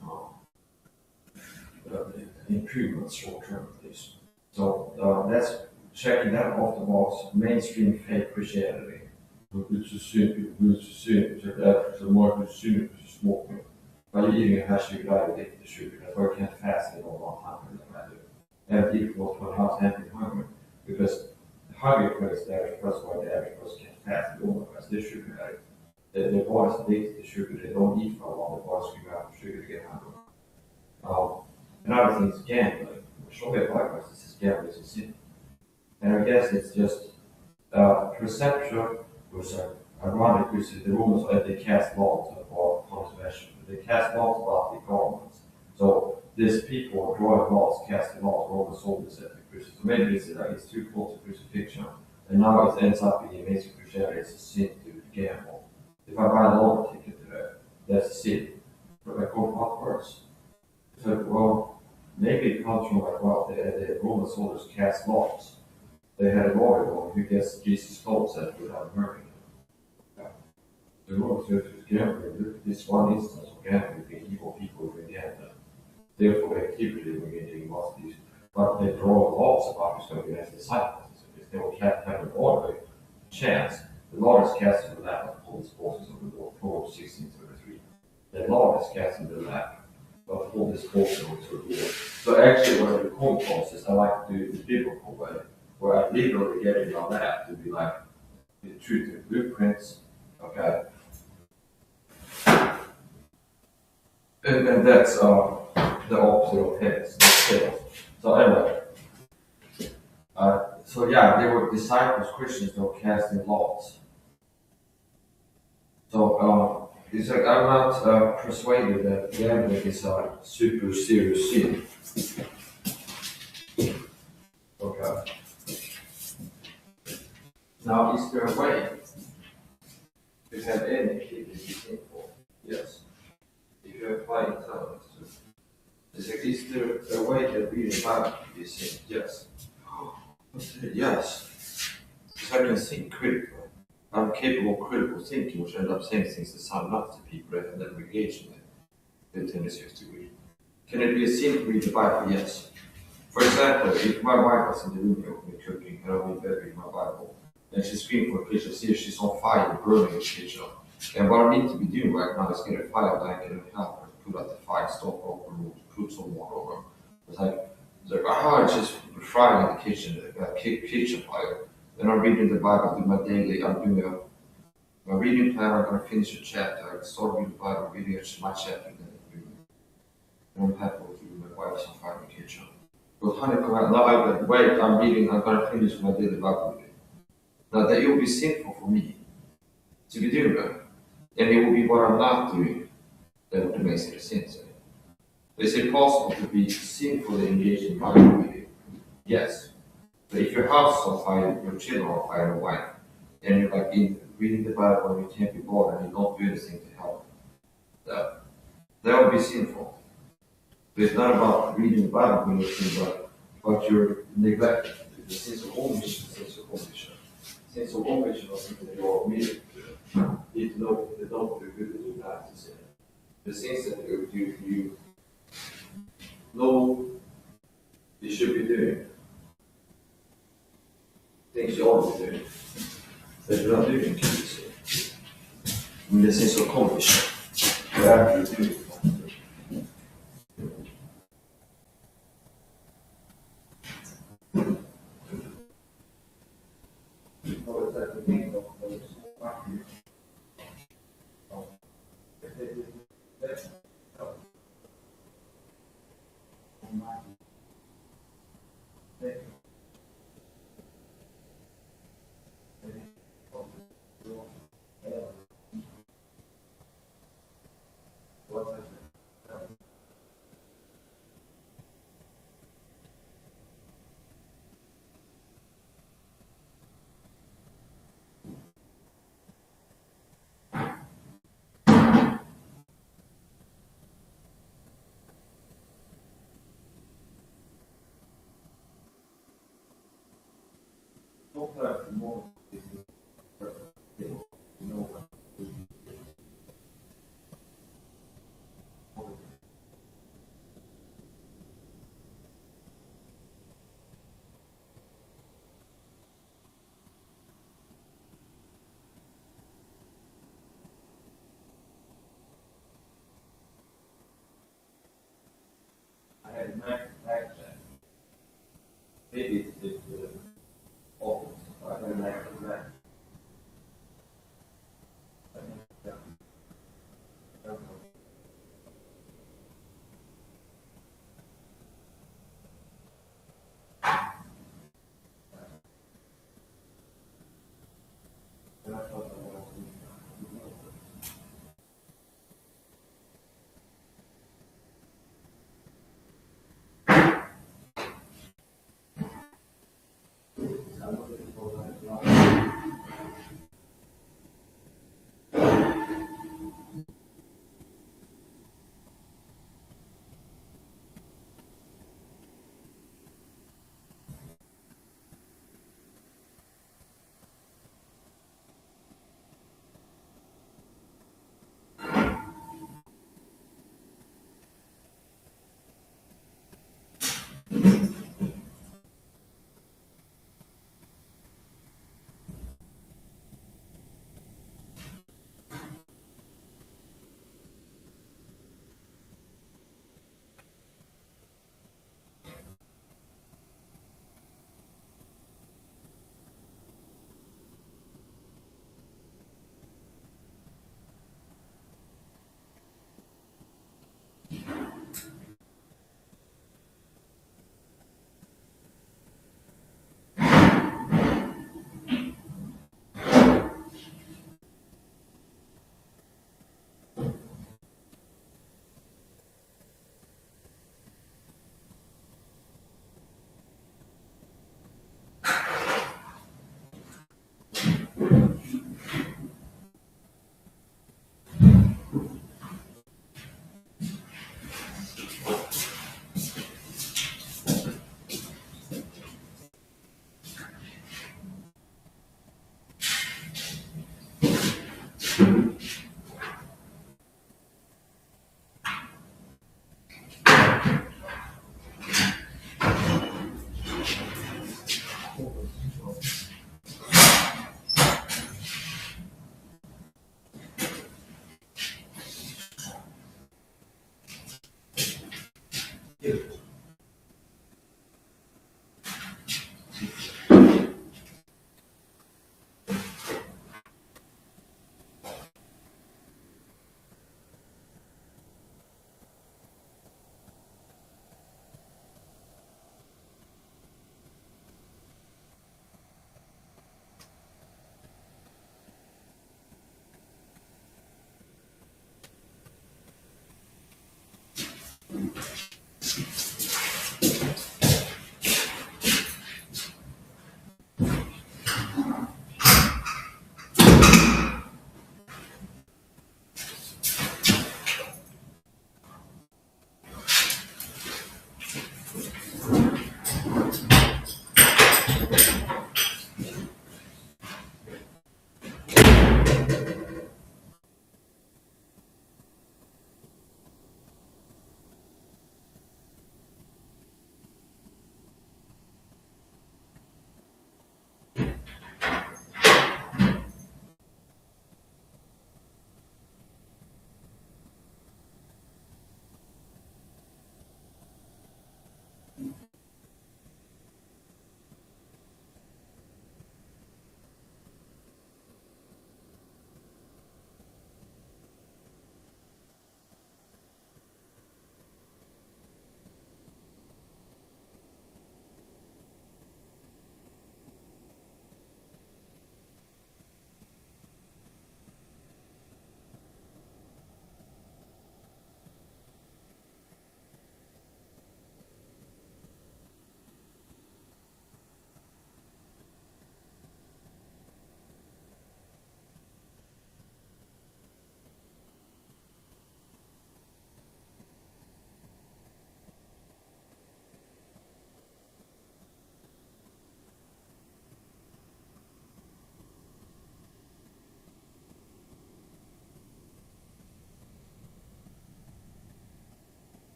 improvements short term at least. So that's checking that off the box. Mainstream fake Christianity. It's assumed the more consumed smoking. While you're eating a hash, you die addicted to sugar. That's why you can't fast in a long time. And eat for 20 hours and be hungry. Because the hungry person, the average person, why the average person can't fast, they don't fast, they're sugar addict. Their body's addicted to sugar, they don't eat for a while, their body's screaming out for sugar to get hungry. Another thing is gambling. Show me a podcast that says gambling is a sin. And I guess it's just perception, which ironic, which is the Romans, they cast laws about conservation. They cast laws about the governments. So these people drawing laws, casting laws, Roman soldiers at the Christians. So maybe it's too close to crucifixion. And now it ends up in amazing Christianity, it's a sin to gamble. If I buy a lottery ticket today, that's a sin. But I go what worse. So, well, maybe it comes from like, well, the Roman soldiers cast laws. They had a lawyer who gets Jesus clothes that without murdering him. The Roman soldiers gambling. Look at this one instance of gambling between evil people who gamble. Therefore, the activity we're getting must be, but they draw laws about who's going to be as disciples. If they will have an order chance, the Lord is cast in the lap of all these forces of the Lord, Proverbs 16:33. The Lord is cast in the lap of all these forces of the Lord. So actually, what I do coin process, I like to do the biblical way, where I literally get in my lap to be like the truth and blueprints, okay? And that's the opposite of heads, not tails. So anyway, so yeah, they were disciples, Christians, they were casting lots. So it's like I'm not persuaded that gambling is a super serious sin. Okay. Now, is there a way to have any activity sinful? Yes. If you apply intelligence to it. It's like, is there a way that reading the Bible can be sin? Yes. Yes. Because I can think critically. I'm capable of critical thinking, which end up saying things that sound nuts to people that have never engaged in it. The tendency is to read. Can it be a sin to read the Bible? Yes. For example, if my wife was in the room with me cooking and I'm in bed reading my Bible, and she's screaming for the kitchen, see if she's on fire, burning the kitchen. And what I need to be doing right now is get a fire blanket and help her put out the fire, stop over, put some water over. It's like it's just frying in the kitchen, kitchen fire. Then I'm reading the Bible, do my daily, I'm doing my reading plan, I'm going to finish a chapter, I start reading the Bible, reading my chapter, then I'm happy with you, my wife's on fire in the kitchen. But honey, come out, now I'm reading, I'm going to finish my daily Bible reading. Now that it will be sinful for me to be doing that. And it will be what I'm not doing that would make it a sin. Is it possible to be sinfully engaged in Bible reading? Yes. But if your house is on fire, your children are on fire, and wife, and you're like reading the Bible and you can't be bored and you don't do anything to help. That that would be sinful. But it's not about reading the Bible when you're sin, but you're neglecting the sense of omission, sense of omission. Sense of omission was something that you're omitting. If no, the don't do good, do not to sin. The sense that you know you should be doing, things you ought to be doing, that you're not doing, can be sin. In the sense of commission. You're actually doing. I had Mac that. Maybe it's awful. I had Mac.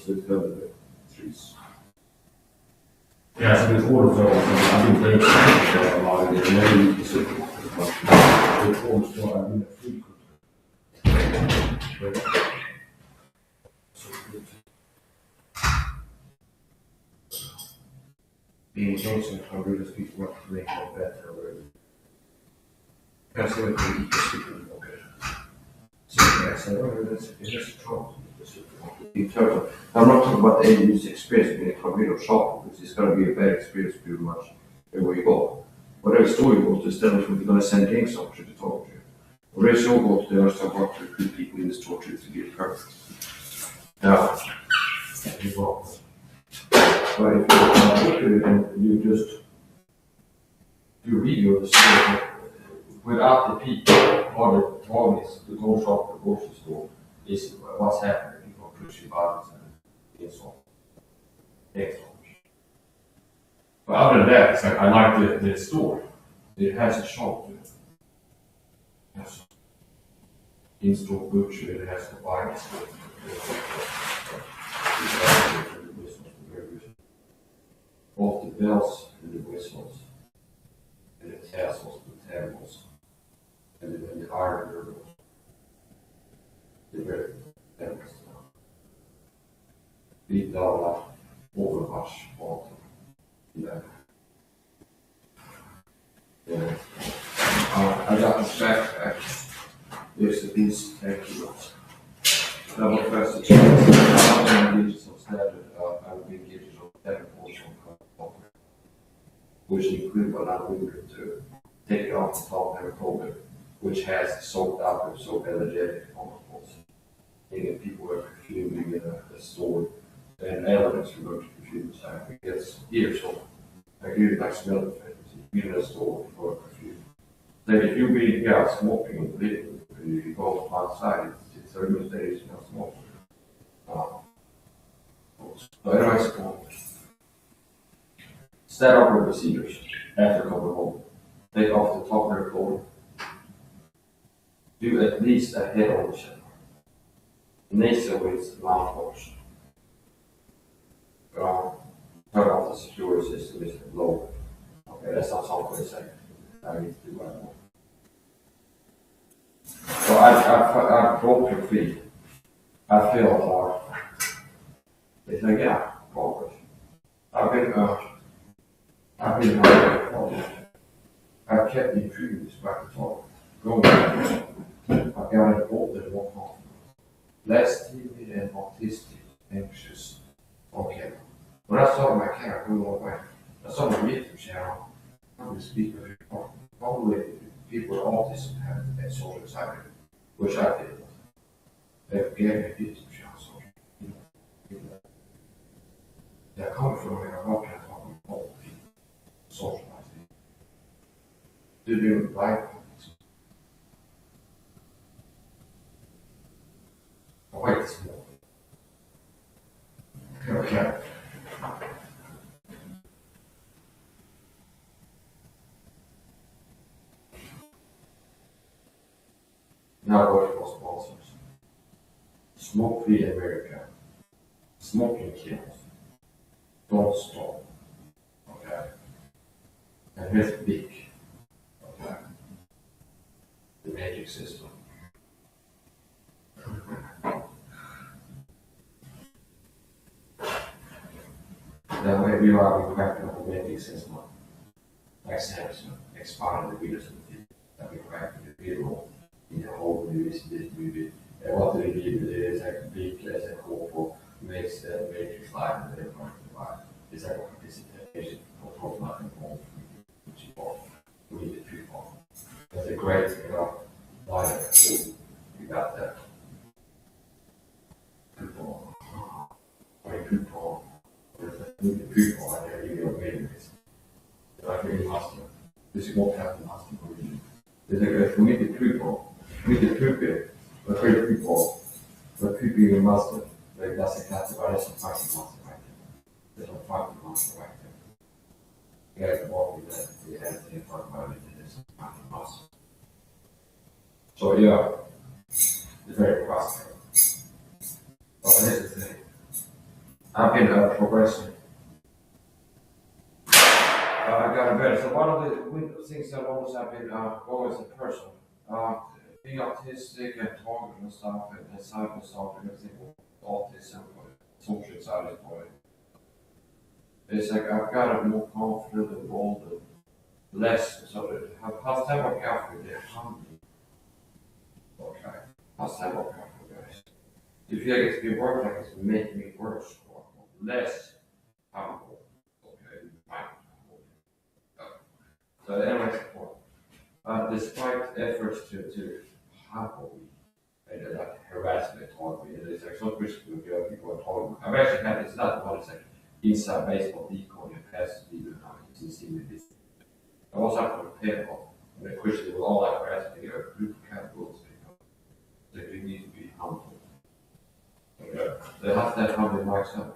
slutföljande trees. Yeah, so there's all of those. I've been playing for a while, and they're never used to sit. It's all still, I've been a frequent. Being Johnson, how really speak what to make it better. That's the way to eat the super okay. So, yeah, so that's a trouble. In terms of, I'm not talking about the end user experience being a Covert shop, because it's going to be a bad experience pretty much everywhere you go. Whatever store you go to, istället för att kunna send gangs up to the talk to you. Och det är så gott det är att about to recruit people in the store to get perfect. Yeah. But if you look at it and you just do a video of the store without the people or the targets, the go shop, the grocery store, is what's happening. People are pushing buttons and so on. But other than that, it's like I like the store. It has a shop to it. Yes. In-store butcher, it has the bikes. Both the bells and the whistles, and the tassels, the tables, and the iron girdles. They're very famous now. Beat down overwash water. Yeah. Yeah. I got this backpack. There's a piece of 10 kilos. Double crested cheese. I'm going to some standard. I will be giving some 7 portion copper, which include what I'm willing to take it off the top and fold it, which has soaked up and so energetic chemicals. Making people are perfuming in a store, and elements are going to perfume. So I think it's here, so I really like smelling things. In a store for perfume. Then if you be smoking in the living, you go outside, it's 30 days, you know, smoking. So anyways, start up with procedures after coming home. Take off the top of your clothing. Do at least a head on the shower. Nasal with mouthwash. Turn off the security system is low. Okay, that's not something to say. I need to do what I want. So I broke your feet. I feel hard. They think, yeah, progress. I've been hard. I've kept improving this back and forth. Going back. I've got involved in more confidence. Less timid and autistic, anxious. Okay. When I saw my cat go away, I saw my YouTube channel. I'm the speaker. Probably people with autism have that social anxiety, which I did. They gave me YouTube channel, so they're coming from here. I'm not going to talk about all people, socializing. Do you like this? Wait a small. Okay. Now what for sponsors? Smoke-free America. Smoking kills. Don't stop. Okay. And here's big. Okay. The magic system. That way we are impacting the magic system. Like Samson, expanding the videos of the that we cracked the video in the whole movie, this movie. And what they do is like a big as a corporal makes the matrix live and they're going to live. It's like a participation for top nothing more which is all we need to treat all. That's a great line. You got that. People. People. There's a people and they're really amazing. Like really master. This is what happened last time. There's a committed people. Committed people. But great people. But people you master. Like that's a category. That's a fighting master right there. There's a fighting master right there. You gotta walk with that. You have to talk about it. There's a fighting master. So yeah. It's very prosperous. But here's the thing. I've been progressing. I got better. So one of the things that always have been going as a person, uh, being autistic and talking and stuff and cyber stuff and everything, autism, social anxiety, it's like I've got to be more confident and bold and less sort of fast time och kaffe det är handling. Okay. Fast time och kaffe guys. If you like it's been work like it's making me worse or less humble. Okay, fine. So anyways, despite efforts to humble me and like harassment on me, and it's like so risky with the people at home. I've actually had it's not one, it's like inside baseball league on your past even now it's in this. I was up for a paintball, and the question with all that harassment here, group can't rules people. Like you need to be humble. They have that humbling myself.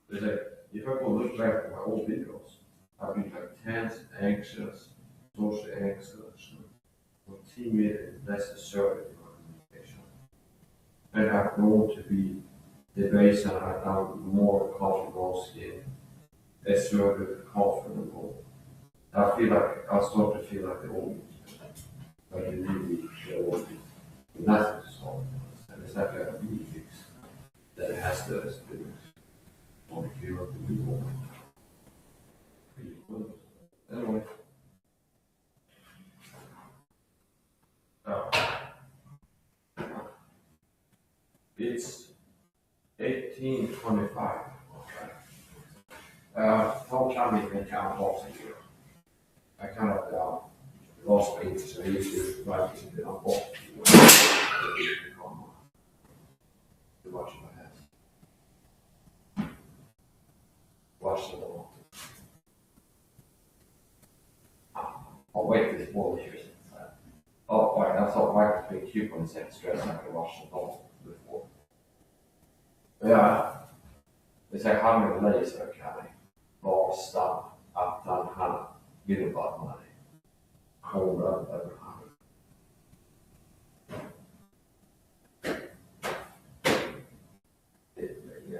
It's like if I go look back at my old videos, I've been like tense, anxious, social anxious, timid, and less assertive in my communication. And I've grown to be the base and I'm more comfortable skin, assertive, comfortable. I feel like I start to feel like the old me, like the really the old me. Nothing to solve. And it's like a remix that has the experience. On the feel of the new woman. Anyway. Uh, it's 1825. Okay. Whole time we've been kind of lost here. I kind of lost my interest. I used to write it on box. To watch my head. Watch the wall. Oh, wait, there's more here. Oh, right, I thought Mike was being cute when he said stress. I could watch the wall before. Yeah, it's like how many laser kan vara snabb att han vill bara med dig. Kommer över han.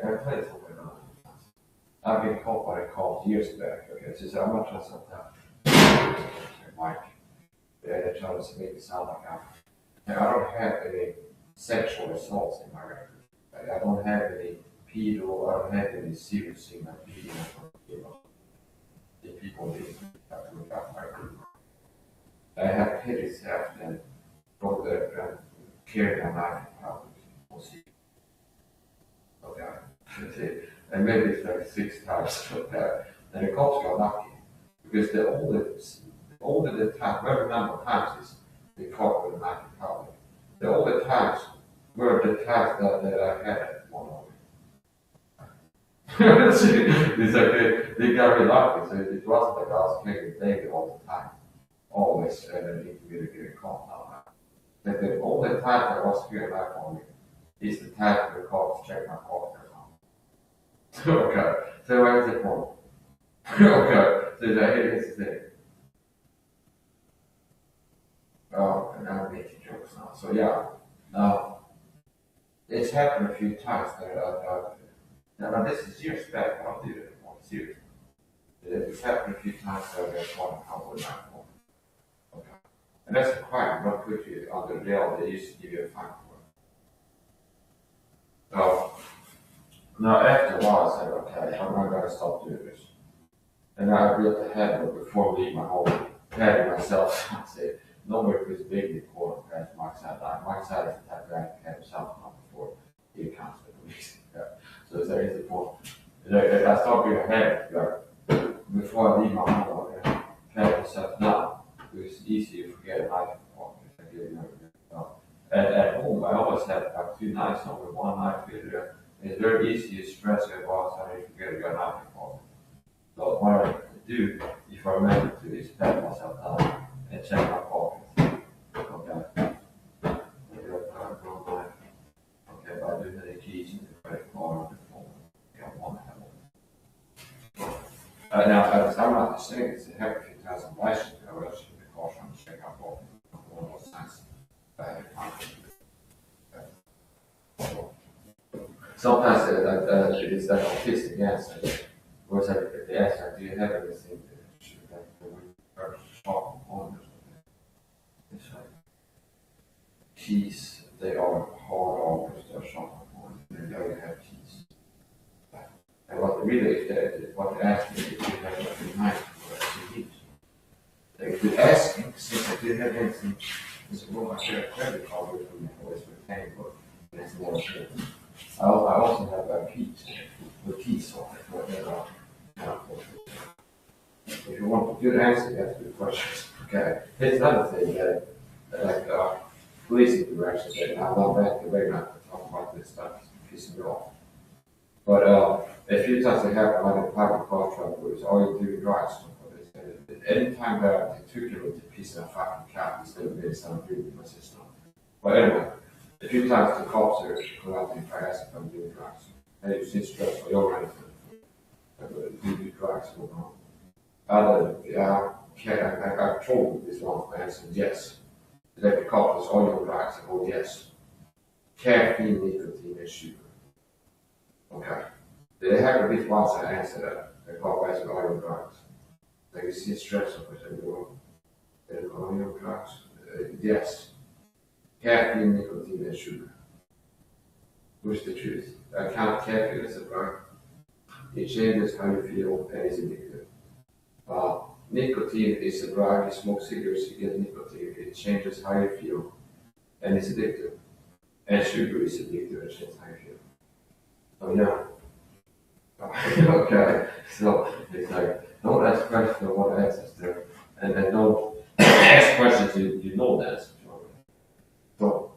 I played something else. I've been caught by a call years back. Okay, so I'm not just like that. Mike, they're trying to make it sound like I don't have any sexual assaults in my record. I don't have any pedo, I don't have any serious thing like beating up you know, the people have to look out my group. I have petty theft and broke the carrying a knife in public. We'll see. Okay. And maybe it's like 6 times like that. And the cops got lucky. Because the older the time, whatever number of times is the cop with a knife in public. The older times were the times that I had one on me. It's like they got really lucky, so it wasn't like I was carrying David all the time. Always need to really get a call now. Like the only time that I was carrying a knife on me is the time the cops check my pocket. Okay, so where's the point? Okay, so here's the thing. Oh, and I'm making jokes now. So yeah, it's happened a few times that now this is years back. I don't do it anymore. Seriously, it's happened a few times that I got one how would not phone. Okay, and that's a crime. Don't put you under the jail. They used to give you a fine for it. So now after a while, I said, okay, I'm not gonna stop doing this. And I built a habit before leaving my home, patting myself. I said, nobody puts big in the corner past Mike's side. Mike's side is the type of guy to pat himself on before he accounts for the reason. So there is the point. I start being a habit, like, before I leave my home, I pat myself down. It's easy to forget a knife in the pocket. At home, I always have like 2 knives on with one knife here. It's very easy to stress your boss and you forget your knife in the pocket. So what I do, if I remember to, is pat myself down and check my pockets. Okay. Okay, but I do have the keys in the credit card or the phone. Yeah, I want to have one. Now, I'm not saying it's a heck of a few thousand license, I was just in the car trying to check my pocket. One was nice. sometimes it's that autistic answer. Whereas like, they ask, like, do you have anything that you like we are sharp on? It's like keys, they are hard objects, they're sharp on. They don't have keys. And what they really, what they ask me, if you have like a knife, what you need. They could ask me, since I did have anything, they said, well, I got a credit card with me, always with paying for it. And that's never changed. I also have a keys, with keys on it, whatever. If you want a good answer, you have to do questions. Okay. Here's another thing that, like, policing directions, and I'm not back to very not to talk about this stuff, it's pissing me off. But, a few times they have like a private car trouble, where it's all you do drives. Anytime that they took you with a piece of fucking cat, it's never been some really my system. But anyway, a few times the cops are come out and try to ask if I'm doing drugs. And it's just stressful, you're anything. Do you do drugs or not? I've told this one man, I said yes. That the cop is all your drugs, I go yes. Caffeine, nicotine, and sugar. Okay. They have a bit once I answer that. The cop asked all your drugs. Like you see stressful, I said, well, all your drugs? Yes. Caffeine, nicotine, and sugar. What's the truth? Caffeine is a drug. It changes how you feel and is addictive. Nicotine is a drug. You smoke cigarettes, you get nicotine. It changes how you feel and it's addictive. And sugar is addictive and changes how you feel. Oh yeah. Okay. So it's like don't ask questions you want answers to, and then don't ask questions you know the answer to. So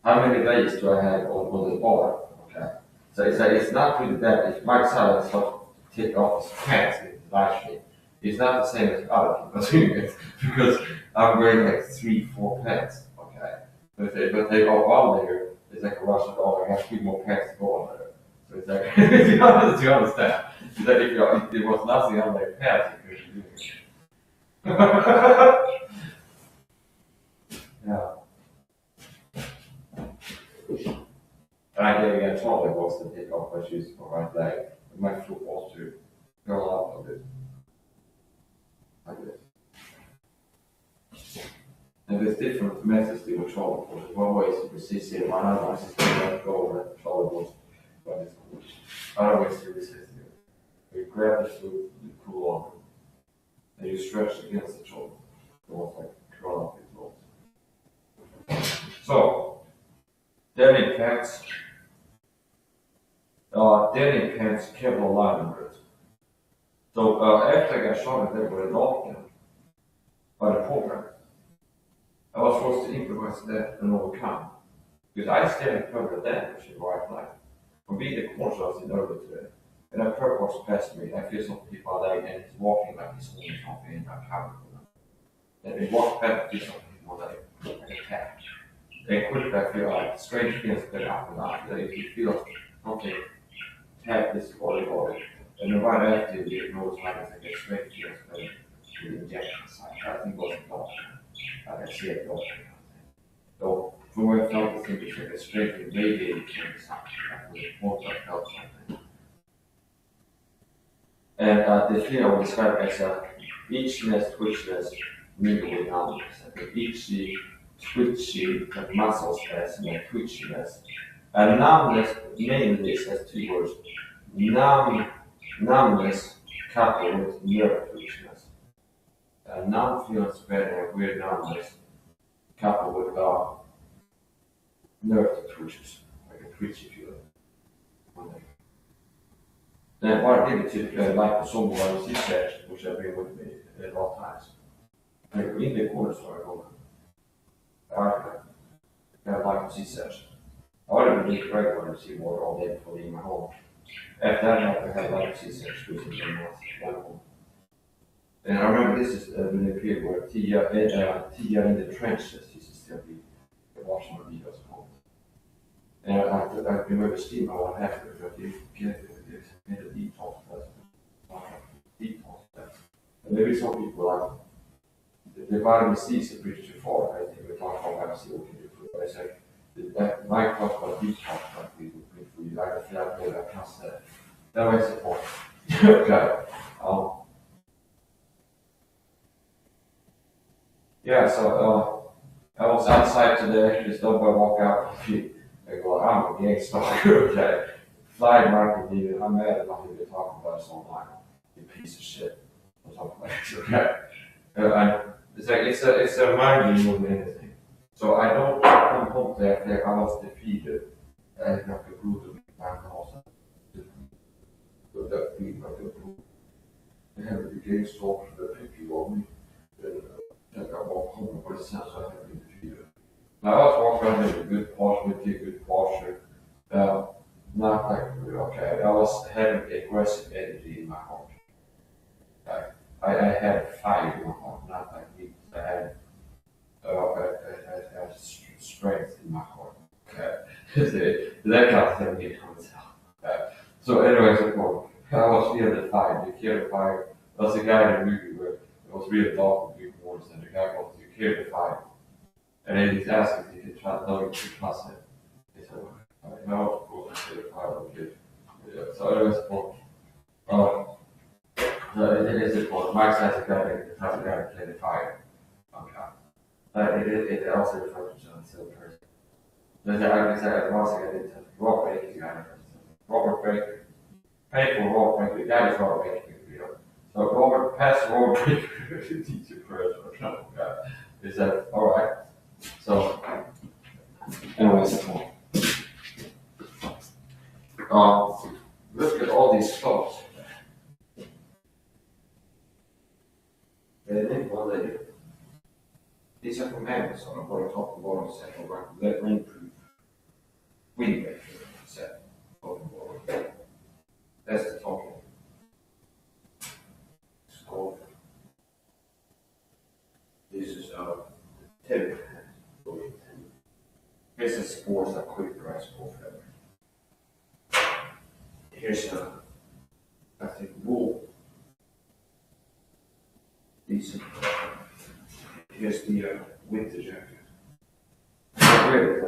how many days do I have on the bar? Okay. So it's not really that. If my son is to take off his pants in the live stream, it's not the same as other people doing it because I'm wearing like 3-4 pants. Okay. But if they go on there, it's like a rush of I have 3 more pants to go on there. So it's like do you understand? It's like if there was nothing on their pants, you couldn't do it. Yeah. And I get told I was to take off my shoes for my leg. My foot was to curl up a bit. Like this. And there's different methods to do a shoulder pose. One way is to resist it, one other is to let go and let the shoulder pose. But it's good. Other way is to resist it. You grab the foot, you pull on it, and you stretch against the shoulder. Almost like curl up it goes. So, denim pants. Denim pants, Kevlar lining grid. So after I got shot at them with a dog by the program, I was forced to improvise that and overcome. Because I still had permanent damage in the right leg. From being the corner I was in earlier today, and a perp walks past me, I feel some people are there and he's walking like he's holding something and I'm covering for them. And he walks past me, some people like a cat. And quickly I feel like strange feelings get up and down. That if you feel something tap this body, and then right after you notice like I get strange feelings with injections. I think it was a doctor. Like I see a doctor. So from where I felt the thing is like a straight and radiating something, like with a port I felt something. And the feeling I would describe as a itchiness, twitchiness, mingled with numbness. I think itchy, twitchy, like muscle spasm, and twitchiness. And numbness mainly has 2 words. Numbness coupled with nerve twitchiness. Numb feels better with numbness coupled with nerve twitches, like a twitchy feeling. Then what I did to like the song was this session, which I've been with me at all times. Like in the corner store, I like the C-section. I would have been great when I see water all day before leaving my home. After that, I had like C-section, which is wonderful. And I remember this is the period where Tia in the trenches used to still be watching my videos home. And I remember Steve, what happened if you get a detox test. And maybe some people like the vitamin C is a bridge too far. I think we talk about vitamin C, what can you do? But I say that my talk about detox might be good for you like the flat bill, I trust that. That was the point. Okay. Um, yeah, so I was outside today, just nobody walk out with me. They go, I'm a gangster. Okay. Flying market dude, I'm mad at nothing to talk about us online. You piece of shit. Or something like this, okay? It's like it's a mind game more than anything. So I don't come home that I was defeated. I have to prove to my house. But that beat my good. They have the game stalker that pick you on me. And I walk home, but it sounds like I've been defeated. Now I was walking around in a good posture, with a good posture. Not like, okay, I was having aggressive energy in my heart. I had fire in my heart, not like weakness. I had strength in my heart. Okay. That kind of thing you can't tell. So anyways, I was feeling the fire. You carry the fire. There was a guy in the movie where it was really dark and big wars, and the guy goes, you carry the fire. And then he's asking if he can trust, no, you can trust him. He said, well, no, of course, I carry the fire, okay. Yeah, so anyways, it is important. Mike says a guy that has a guy to play the fire. Okay. It also refers to John Silver. There's I said once again, it's Robert Baker, the guy. Robert Baker. Pay for Robert Baker. That is Robert Baker. So Robert, Pastor Robert Baker to teach you prayers or something. He said, all right. So, anyways, look at all these clothes. And then one later. These are from Amazon. I'm going to talk about the second one. Let rainproof windbreaker set. That's the talking. It's called. This is tip. This is sports a quick price for fabric. Here's I think wool. Decent. Here's the winter jacket. I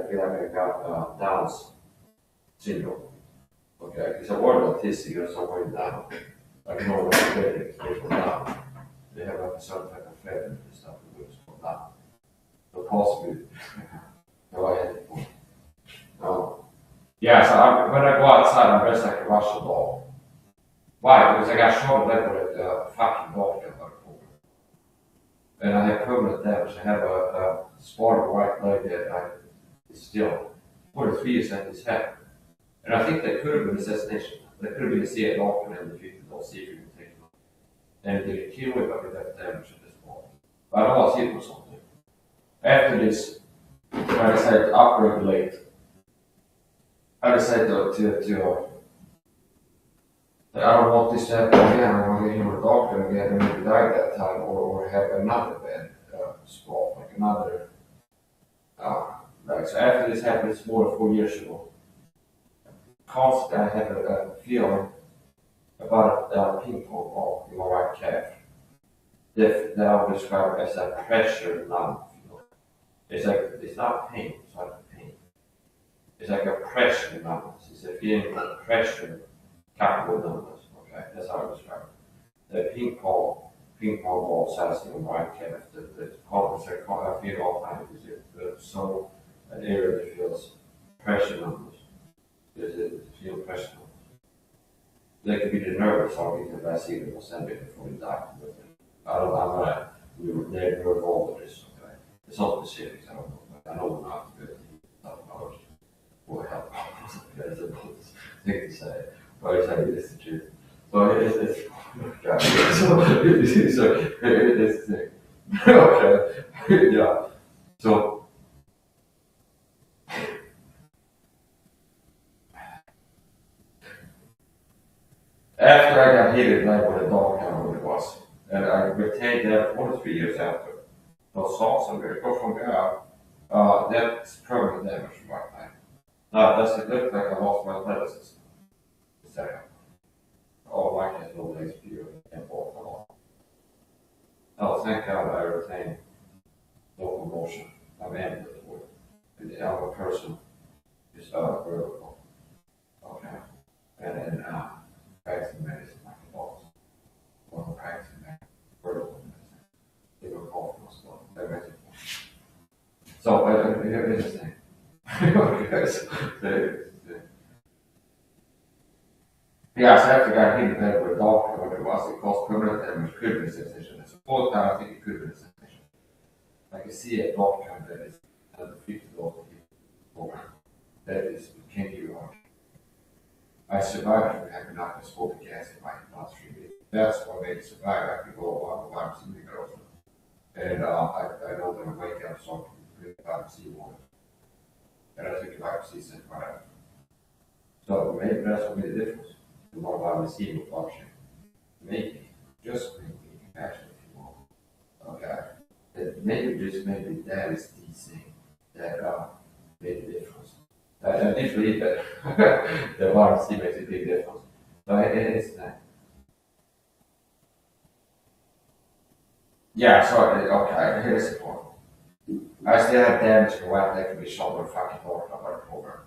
feel like I got Down's syndrome. Okay, because I wore it autistic or somewhere down. Like no one feather, they go down. They have like a certain type of feather and stuff that goes down. So possibly, no, I had it. Yeah, so when I go outside, I'm dressed like a Russian doll. Why? Because I got shot at with a fucking dog that I pulled. And I have permanent damage. I have a spot on the right leg that I still 43 years at his head. And I think that could have been assassination. That could have been a CIA doctor and the defeated they'll see if you can take him. And they could kill him, but with that damage at this point. But I don't want to see it for something. After this, I decided to upregulate. I decided to I don't want this to happen again. I want to get him with a doctor again and maybe die at that time or have another bad spot, like another. Like, so after this happened, it's more than 4 years ago. Constantly, I had a feeling about a ping pong ball in my right calf that I would describe as a pressure numb feeling. It's like, it's not pain, it's not pain. It's like a pressure numbness. It's a feeling of pressure coupled with numbness. Okay, that's how I describe it. The ping pong ball size in my right calf, the compensator, I feel all the time. It's so an area that feels pressure numbness. It feels pressure numbness. That could be the nervous or the vaccine that will send it before you die. I'm not, we were never involved with this. Okay, it's not specifics. I don't know. I know we're not good. Knowledge will help. That's a thing to say, but I tell you this is the truth. So it's God. So it's the thing. Okay, yeah. So after I got hit at night with a dog, I don't know what it was, and I retained that 43 years after. Those salts and go from there. That's permanent damage from my time. Now, does it look like I lost my athleticism? Second. Oh, my kids will legs be and walk along. Oh, thank God I retained locomotion. I'm ambulatory. And I'm a person who's vertical. Okay. it's the same. Okay, yeah, so after I got hit in the head with a doctor, what it was, it caused permanent damage, could have been a sensation. It's the fourth time I think it could have been a sensation. I can see a doctor that is $150 program. That is, can't give you a I survived from having not been spoken gas in my last 3 days. That's what made me survive. I could go a while to the girls. And I know that I wake up so I can drink vitamin C water. And I took the vitamin C since whatever. So maybe that's what made the difference. The more vitamin C with function. Maybe, just maybe, actually, if you want. Okay. That maybe just maybe that is the thing that made the difference. I did believe that the vitamin C makes a big difference. But it's that. Yeah, so okay, here's the point. I still have damage to right that could be shoulder fucking talking about the program.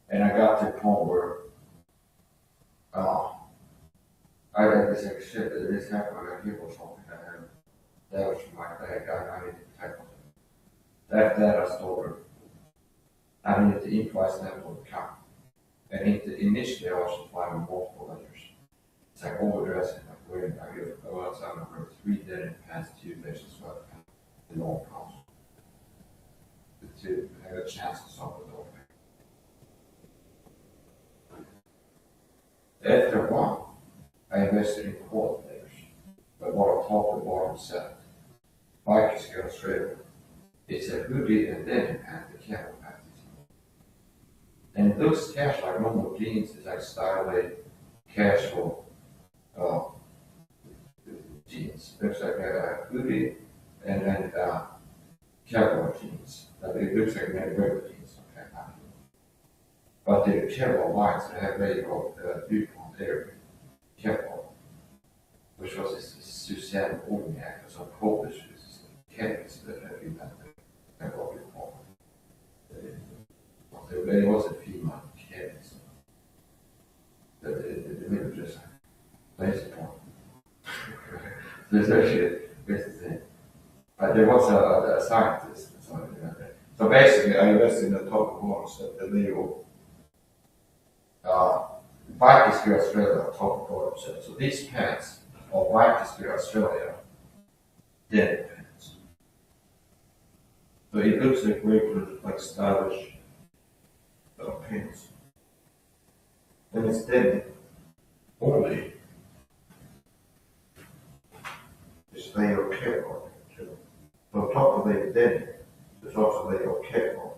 And I got to the point where I had this like shit that this happened when I people something I had damage to my back, I needed to tackle it. After that I started I needed to improvise that on the camp. And initially I was applying multiple layers. It's like overdressing, like wearing I was on number 3 dead in the past 2 days as well. The long house. To have a chance to solve it all. After a while, I invested in coordinators, but what I talked about on set, bike is going straight. It's a hoodie and denim and the camel pattern. And those cash like normal jeans is like stylish, casual jeans. Looks like a hoodie and then cowboy jeans. It looks like many regular jeans. Okay. But the cowboy lines that have very good viewpoint there, cowboy, which was this Suzanne Orniak, some Polish chemist that had invented cowboy viewpoint. There was a female chemist. The middle just basic point. There's actually this is it. There was a scientist. So basically, I invested in the top models that the Leo White History Australia top models. So these pants are White History Australia denim pants. So it looks like regular, like stylish pants. And it's denim only. It's layer of cable. So on top of the denim, there's also a layer of cable.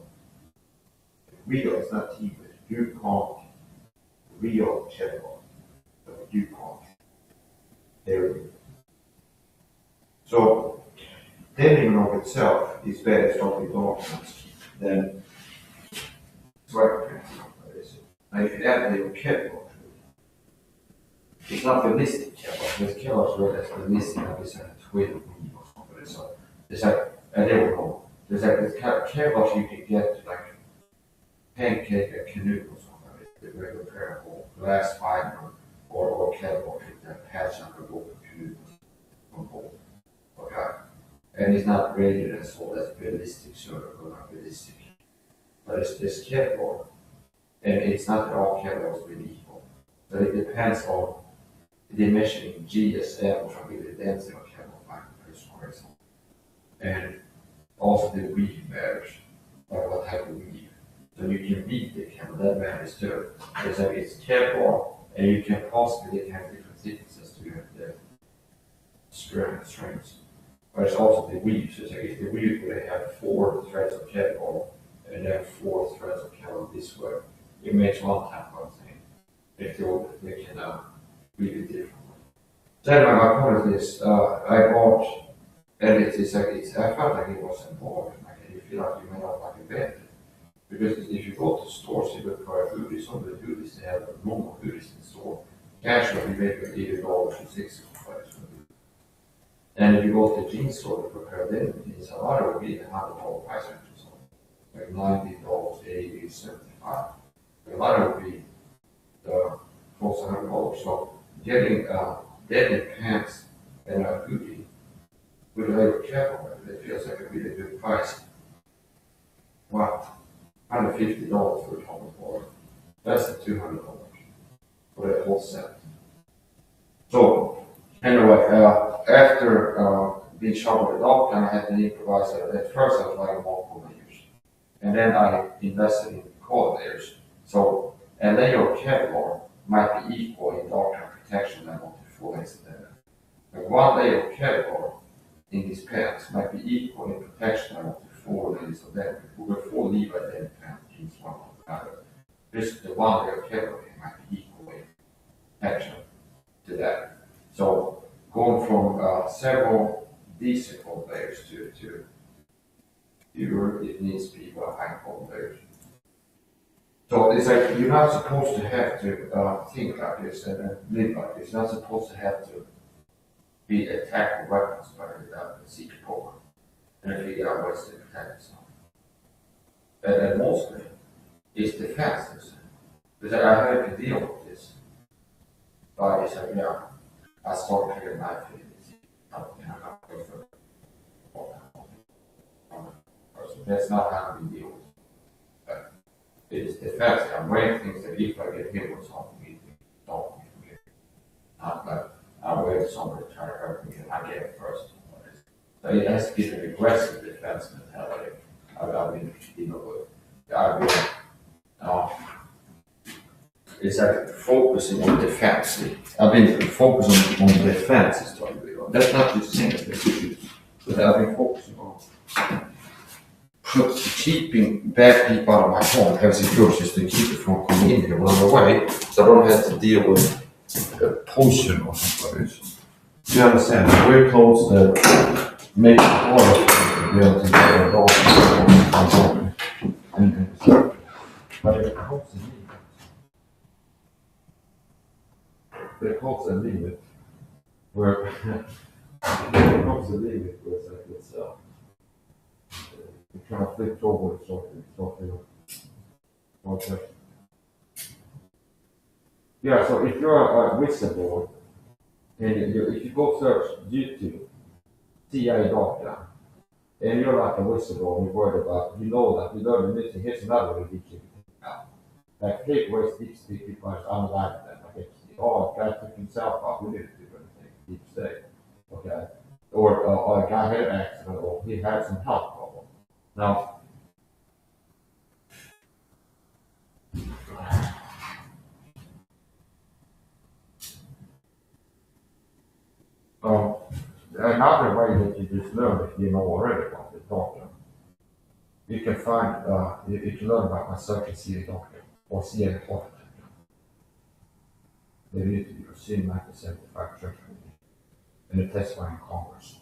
Real is not even. You can't real cable. But you can't. There. So denim of itself is better stopping darkness than sweatpants. Now if you add a layer of cable, it's not the listed cable. There's cables where there's the listing of this twin or something. So it's like I never know. There's like this cables you can get like pancake a canoe or something. The regular pair of glass fiber or cable that patch on the boat canoe on board. Okay. And it's not rated as all as realistic sort of not realistic. But it's this cable and it's not that all cables really equal. So it depends on they measure in GSM, which will be the density of cable fiber per square centimeter. And also the weave matters, or what type of weave. So you can weave the cable, that matters too. So it's cable, and you can possibly have different thicknesses to have the strings. But it's also the weave. So if the weave would have 4 threads of cable, and then 4 threads of cable this way, it makes one type of thing. If they can weave it differently. So anyway, my point is this: I bought. And it's like I felt like it was important. Like you feel like you made out like a bed. Because if you go to stores, you look for a hoodie, some of the hoodies they have normal hoodies in the store. Casually maybe $80 to $60. And if you go to the jeans store to prepare denim jeans, a lot of it would be $100 price range or something. Like $90, $80, $75. A lot of it would be close to $100. So getting denim pants and a hoodie with a layer of cable, it feels like a really good price. Well, $150 for a top of water. Less than $200 for that whole set. So anyway, after being shot with a dog, and I had an improviser. At first, I was like multiple layers, and then I invested in core layers. So a layer of Kevlar might be equal in dark protection level to 4 layers of that. And one layer of Kevlar in these pants might be equal in protection level to 4 layers of that. With 4 Levi then pants is one of the other. Just the one layer of Kevlar might be equal in protection to that. So going from several decent cold layers to fewer, it needs to be high cold layers. So it's like you're not supposed to have to think like this and live like this. You're not supposed to have to be attacked with weapons by the secret program and figure out ways to protect yourself. And mostly, it's defenses. Because I had to deal with this. But it's like, yeah, I started to get my feelings. That's not how we deal with it. It is defense. I'm weighing things that if I get hit with something, it don't get hit. Not like I wait for somebody to try to hurt me and I get it first. So it has to be an aggressive defense mentality. I've been, I've been, uh, it's like focusing on defense. I've been focusing on defense is totally wrong. That's not the same thing. But I've been focusing on keeping bad people out of my home, have securities to keep it from coming in here run away, so I don't have to deal with poison or something like this. You understand? Wear clothes that make it harder to be able to get a dog and so, but it helps a limit. It helps a limit where it helps a limit where it's like it's you kind of flip over something. Okay. Yeah, so if you're a whistleblower, and if you go search YouTube, CIA doctor, and you're like a whistleblower, you're worried about, you know that, you learn the missing, here's another way we can like take away deep state people are unlike that. Like, oh, a guy took himself out, we didn't do anything, deep state. Okay. Or a guy had an accident, or he had some health problem. Now, another way that you just learn if you know already about the doctor, you can find, you can learn about my search CIA doctor or CIA doctor. They need to be received 1975 church meeting and it testified in Congress.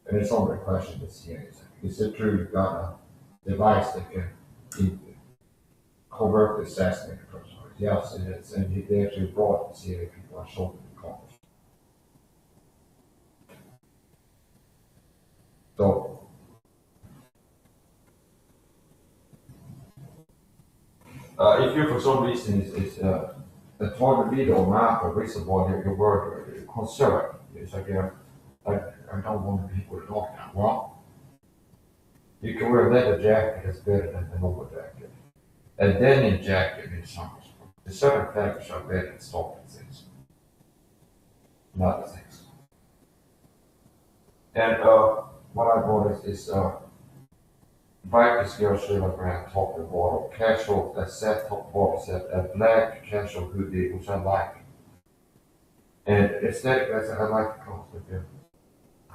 And it's on the question that CIA is it true you've got a device that can covertly assassinate a person? Yes, it is. And they actually brought the CIA people and showed them in Congress. So, if you for some reason is a target leader or map or whistleblower, your word concern, it's like I don't want people to talk now. Well, you can wear a leather jacket that's better than a normal jacket. A denim jacket in summer. The certain factors are better than stopping things. Not things. And what I bought is Viper's Girl Sheila brand top and bottom, casual set top bottom set, a black casual hoodie, which I like. And aesthetic, I like the concept of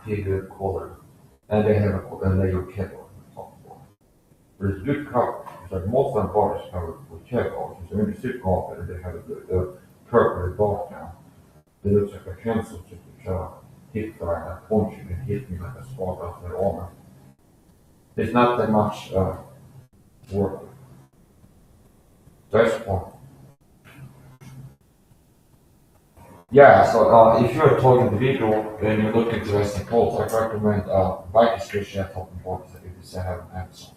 figure color. And they have a layer kettle on the top and bottom. There's good coverage. It's like most of the bodies covered with kettle. So when you sit off it, they have the purple dark now. It looks like a pencil chip to try to hit fire that punch you and hit me like a spot out their armor. It's not that much work. That's one. Yeah, so if you're a tall individual and you're looking to rest in clothes, I recommend Viking Squish at top and bottom that you can have on Amazon.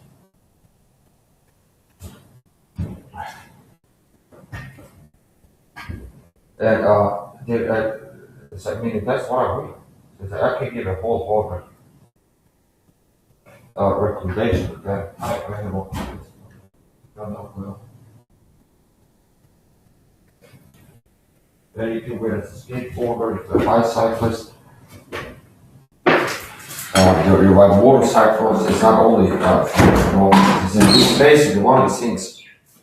And it's like, I mean, that's what I read. It's like, I can give a whole order recommendation that I have on this. Well. Then you can wear as a skateboarder, if you're a bicyclist, your motorcycles. It's not only it's basically one of the things.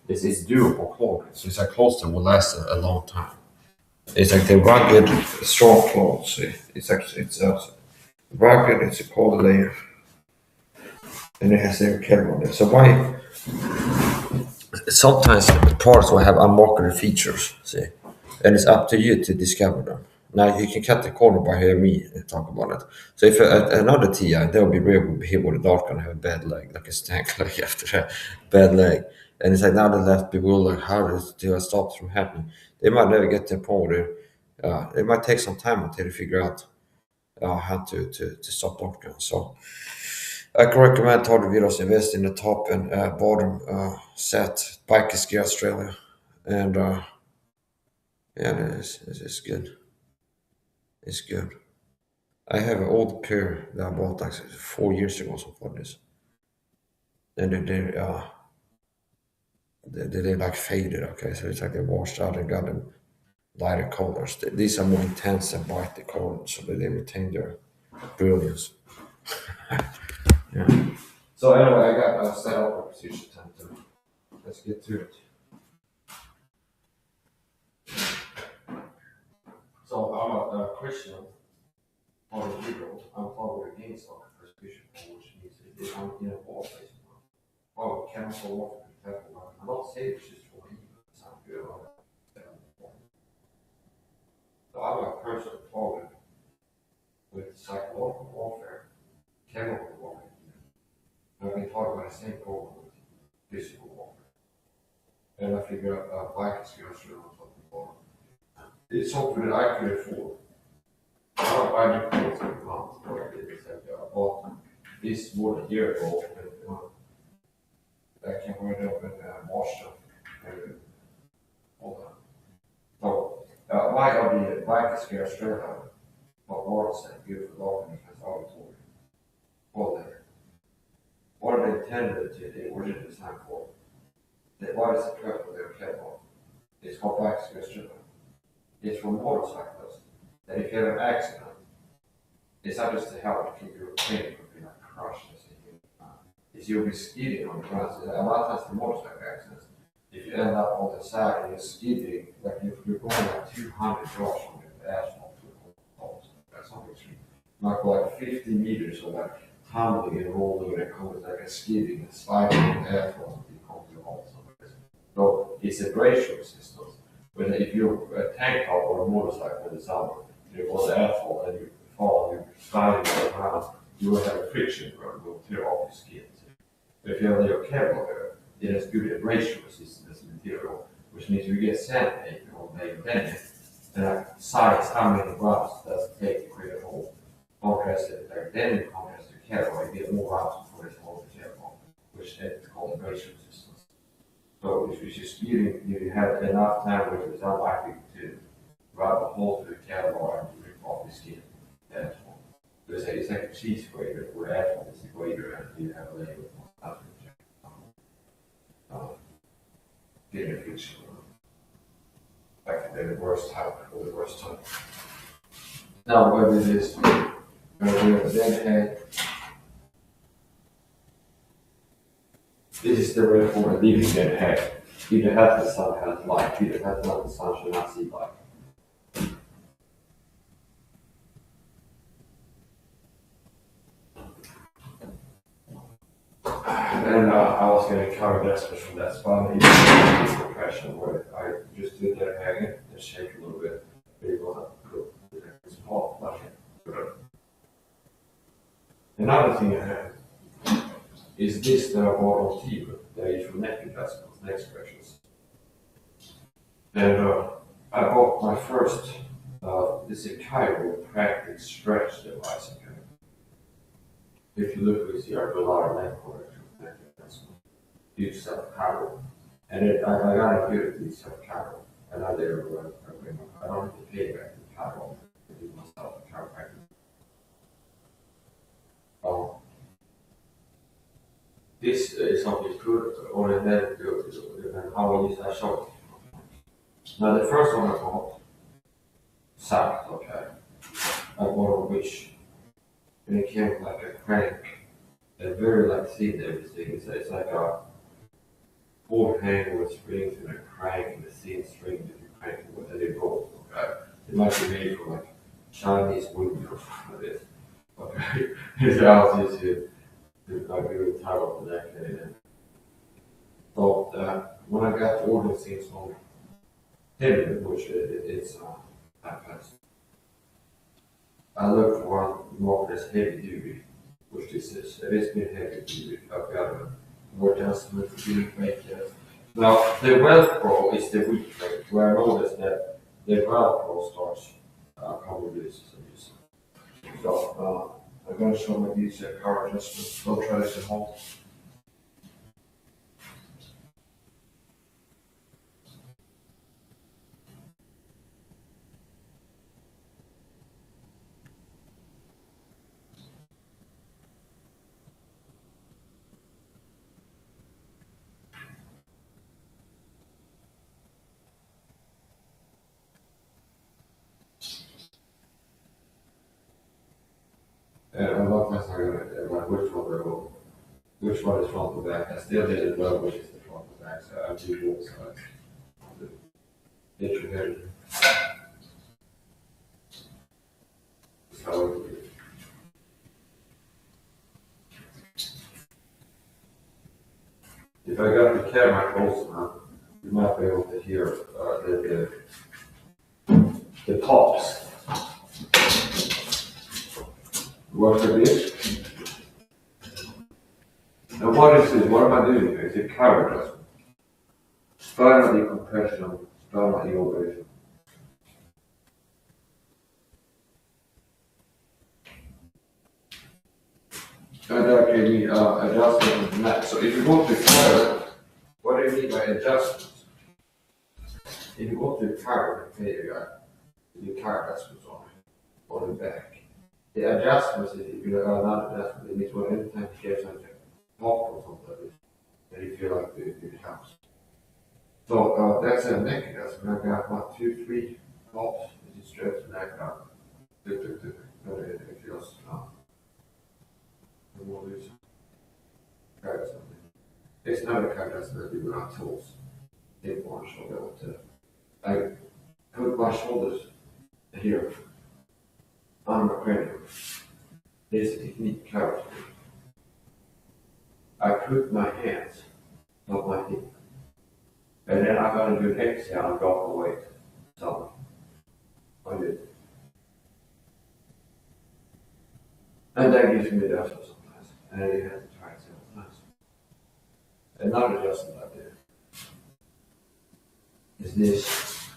It's durable clothing. So it's like clothes that will last a long time. It's like the rugged, strong clothes. It's rugged. It's a cold layer, and it has their care on it. So why? Sometimes parts will have unmarked features. See, and it's up to you to discover them. Now you can cut the corner by hearing me talk about it. So if another TI, they'll be real here with the dark and have a bad leg, like a stank leg after that bad leg. And it's like now the left people like, how do I stop from happening? They might never get to a point where it might take some time until they figure out how to stop dark. So I can recommend Todd Viros invest in the top and bottom set bike ski Australia. And yeah, it's good. It's good. I have an old pair that I bought like 4 years ago, something like this. And they like faded, okay? So it's like they washed out and got them lighter colors. These are more intense and bright the colors, so that they retain their brilliance. Yeah. So anyway, I got set up a position 10 to. Let's get to it. So I'm a Christian or a liberal. I'm following against our persecution, which means that I'm in a war place. Oh, chemical warfare. I'm not saying it's just for me. It's not good. So I'm a person following with psychological warfare, chemical warfare. I've been talking about the same problem with physical warfare. And I figure out bike skills are on top of it's something that I could afford. I do things every month. It's like I bought this more than a year ago. And, I can wear it up and wash them. And all that. So, why are the bike ski Australia? But Lawrence and beautiful Lawrence has auditory. Well, what are they intended to the original design for? What is the purpose of their catwalk? It's called bike ski Australia. It's for motorcyclists. That if you have an accident, it's not just to help keep your pain from being like crushed. Is you'll be skidding on the ground. So a lot of times the motorcycle accidents, if you end up on the side and you're skidding, like if you're going like 200 yards from the asphalt to the poles, that's not extreme. Not like 50 meters or like tumbling and rolling and it comes like a skidding and sliding on the asphalt and you come to the hole. So it's a brace resistance. But if you're a tank top or a motorcycle in the summer, you're on the asphalt and you fall and you're sliding around, you will have a friction burn, will tear off your skin. If you have your cable there, it has good abrasion resistance material, which means you get sandpaper or maybe bending, and like size how many grams does it take to create a hole. Contrast it, like then in contrast to cable, you get more grams before it's hole to cable, which is called abrasion resistance. So if you're speeding, you have enough time where it's unlikely to grab a hole to the cable and rip off the skin. That's one. It's like a cheese grater, where asphalt is a grater and you have a layer of getting a friction. Like the worst type or the worst type. Now, whether it is we have a deadhead, this is the way for a living deadhead. Either has the sun has light, either has not the sun should not see light. And I was going to cover that especially from that spot, even compression, where I just did that hanging and shake a little bit. It was good. It's small, like it. Another thing I have is this that I bought on TV that is for neck adjustments, neck stretches. And I bought my first, this is a chiropractic stretch device. Okay? If you look, you see our below neck correction, neck adjustment. You self chiro. And I got a good piece of chiro. And I did I don't have to pay back the chiro. I do myself a chiropractic. som vi put on a head and how is that shot. Now the first one I bought, sacked, okay. I bought a which and it came with like a crank, a very like thin everything. It's like a board hanger with springs and a crank and a thin string that you crank with and it goes, okay. It might be made from like Chinese wood or something like this. Okay. His house is here. Like really tied up the neck and so when I got to order things from him, which it's iPads, I looked for one marked as heavy duty, which this is. It's been heavy duty. I've got a more adjustment to do make it. Now the Velcro is the weak link, where I noticed that the Velcro starts coming loose. So I'm going to show my these car adjustments. Don't try this at home. And I'm not necessarily like which one is front and back. I still didn't know which is the front and back, so I do both sides. Introverted. So if I got the camera close enough, you might be able to hear the pops. What it is? Now what is this? What am I doing here? Is it car adjustment? Spinal decompression, spinal elevation. And that gave me adjustment and that. So if you go to car, what do you mean by adjustments? If you go to car, okay, you got the car adjustments on the back. The adjustments, if you are not adjustment, it means when every time you get something off or something, then you feel like it helps. So that's a neck adjustment. I got 1, 2, 3 pops. You stretch the neck out. It feels more loose. Try something. It's not a car adjustment. You do not tools. Take one shoulder. I put my shoulders here on my cranium. This technique carries me. I put my hands on my hip. And then I'm going to do an exhale and drop the weight. So, I did. And that gives me adjustment sometimes. And then you have to try it several times. Another adjustment I did is this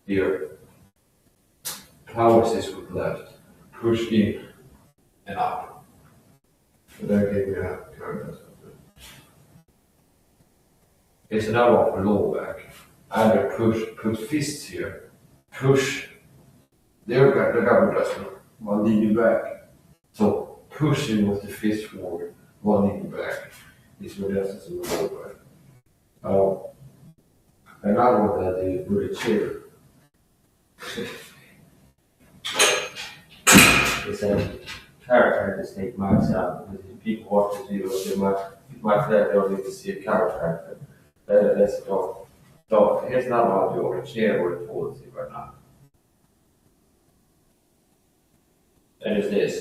here. Power assist with left, push in and up. So that gave me a current adjustment. It's another one for lower back. Either put fists here, push. There the double adjustment while leaning back. So pushing with the fist forward while leaning back is what adjusts in the lower back. Another one that I did with a chair. It's a chiropractor take marks out because if people watch the videos, they might feel like they don't need to see a chiropractor. Let's go. So here's not what I'll do over a chair or a toilet seat right now. And it's this.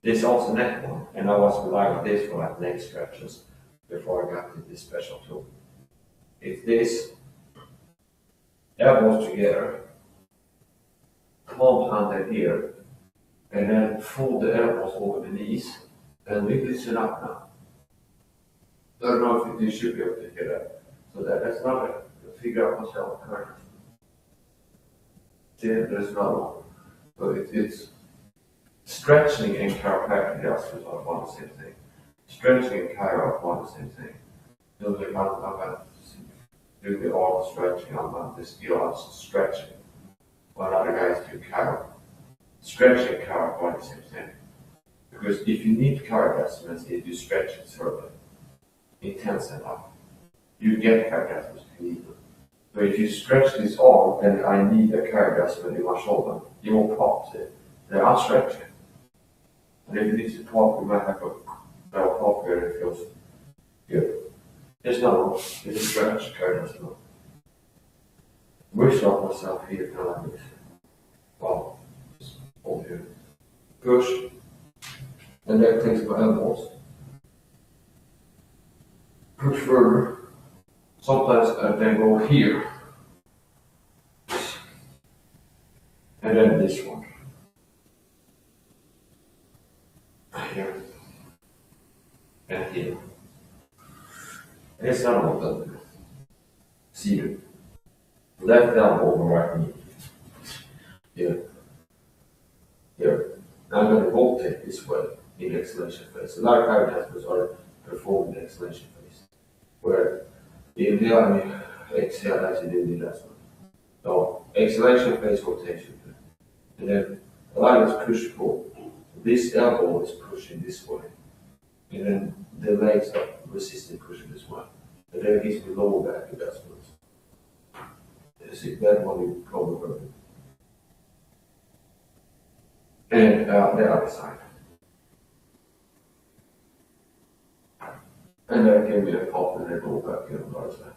This also neck one, and I was relying on this for like neck stretches before I got to this special tool. It's this, elbows together, palm under here, and then fold the elbows over the knees, and we listen up now. I don't know if you should be able to hear that. So that's not a figure out myself currently. There's another one. So it's stretching and chiropractic adjustments are one and the same thing. Stretching and chiro are one and the same thing. So I'm going to do the all the stretching, I'm going to skill on stretching. While other guys do chiro. Stretching and chiro are one and the same thing. Because if you need car adjustments, if you stretch it further, intense enough, you get car adjustments if you need them. So if you stretch this arm and I need a car adjustment in my shoulder, you won't pop it. Then I'll stretch it. And if you need to pop, you might have a little pop where it feels good. There's no, it's a stretch car adjustment. Wish off myself here, kind of like this. Well, just hold here. Push. And then takes my elbows. Push further. Sometimes I then go here. And then this one. Here. And here. And it's not all done. Seated. Left elbow over right knee. Here. Here. Now I'm going to rotate this way in the exhalation phase. A lot of car adjustments are performed in the exhalation phase. Where inhale and exhale as you do the adjustment. So exhalation phase rotation. And then a lot of this push pull. This elbow is pushing this way. And then the legs are resisting pushing this way. And then it gives me lower back adjustments. You see that one you probably heard. And the other side. And then give me a pop and then go back in on the other side.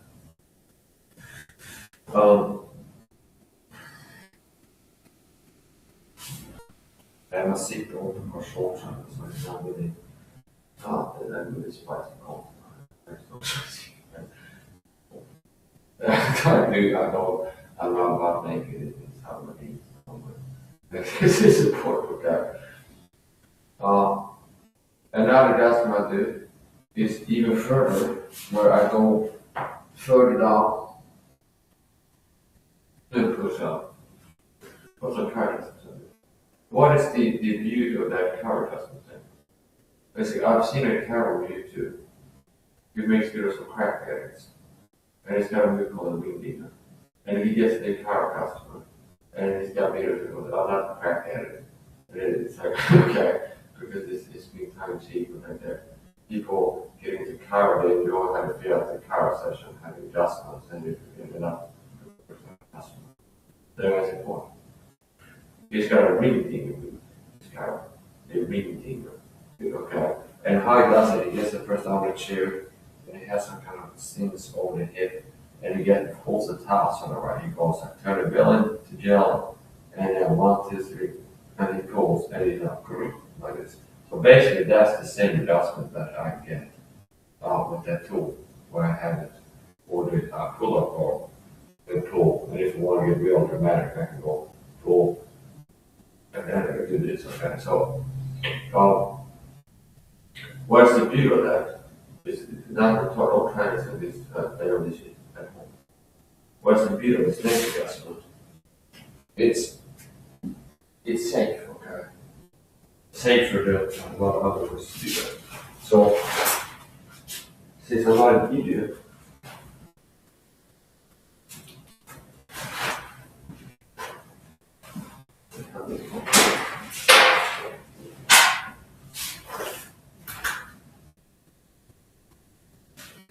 And I sit over my shoulder, so it's not really hard, and then really spicy cold. I'm not about naked, it's how I eat. This is important, okay? Another adjustment I do is even further, where I go further down and push up. What's a car adjustment? What is the beauty of that car adjustment thing? Basically, I've seen a car on YouTube. He makes videos of crack addicts. And he's got a movie called The Wing Demon. And he gets a car customer. And he's got videos that goes, I'm not a crack addict. And it's like, okay, because it's being tongue cheek and like that. People get into car, they know how to feel at the car session, having adjustments, and they're not customer. That's the point. He's got a ring demon with his car. A ring demon. Okay. And how he does it, he gets the person on the chair, and he has some kind of things over the head, and he pulls the towels on the right. He goes, I turn the villain to gel, and then 1, 2, 3, and he pulls, and he's like this. So basically, that's the same adjustment that I get with that tool, where I have it, or the pull-up or the pull. And if you want to get real dramatic, I can go pull, and then I do this. Okay, so what's the beauty of that? It's not the total kindness of this biology at home. What's the beauty of this neck adjustment? It's safe, okay? Safer than a lot of other ways to do that. So, since a lot of you do,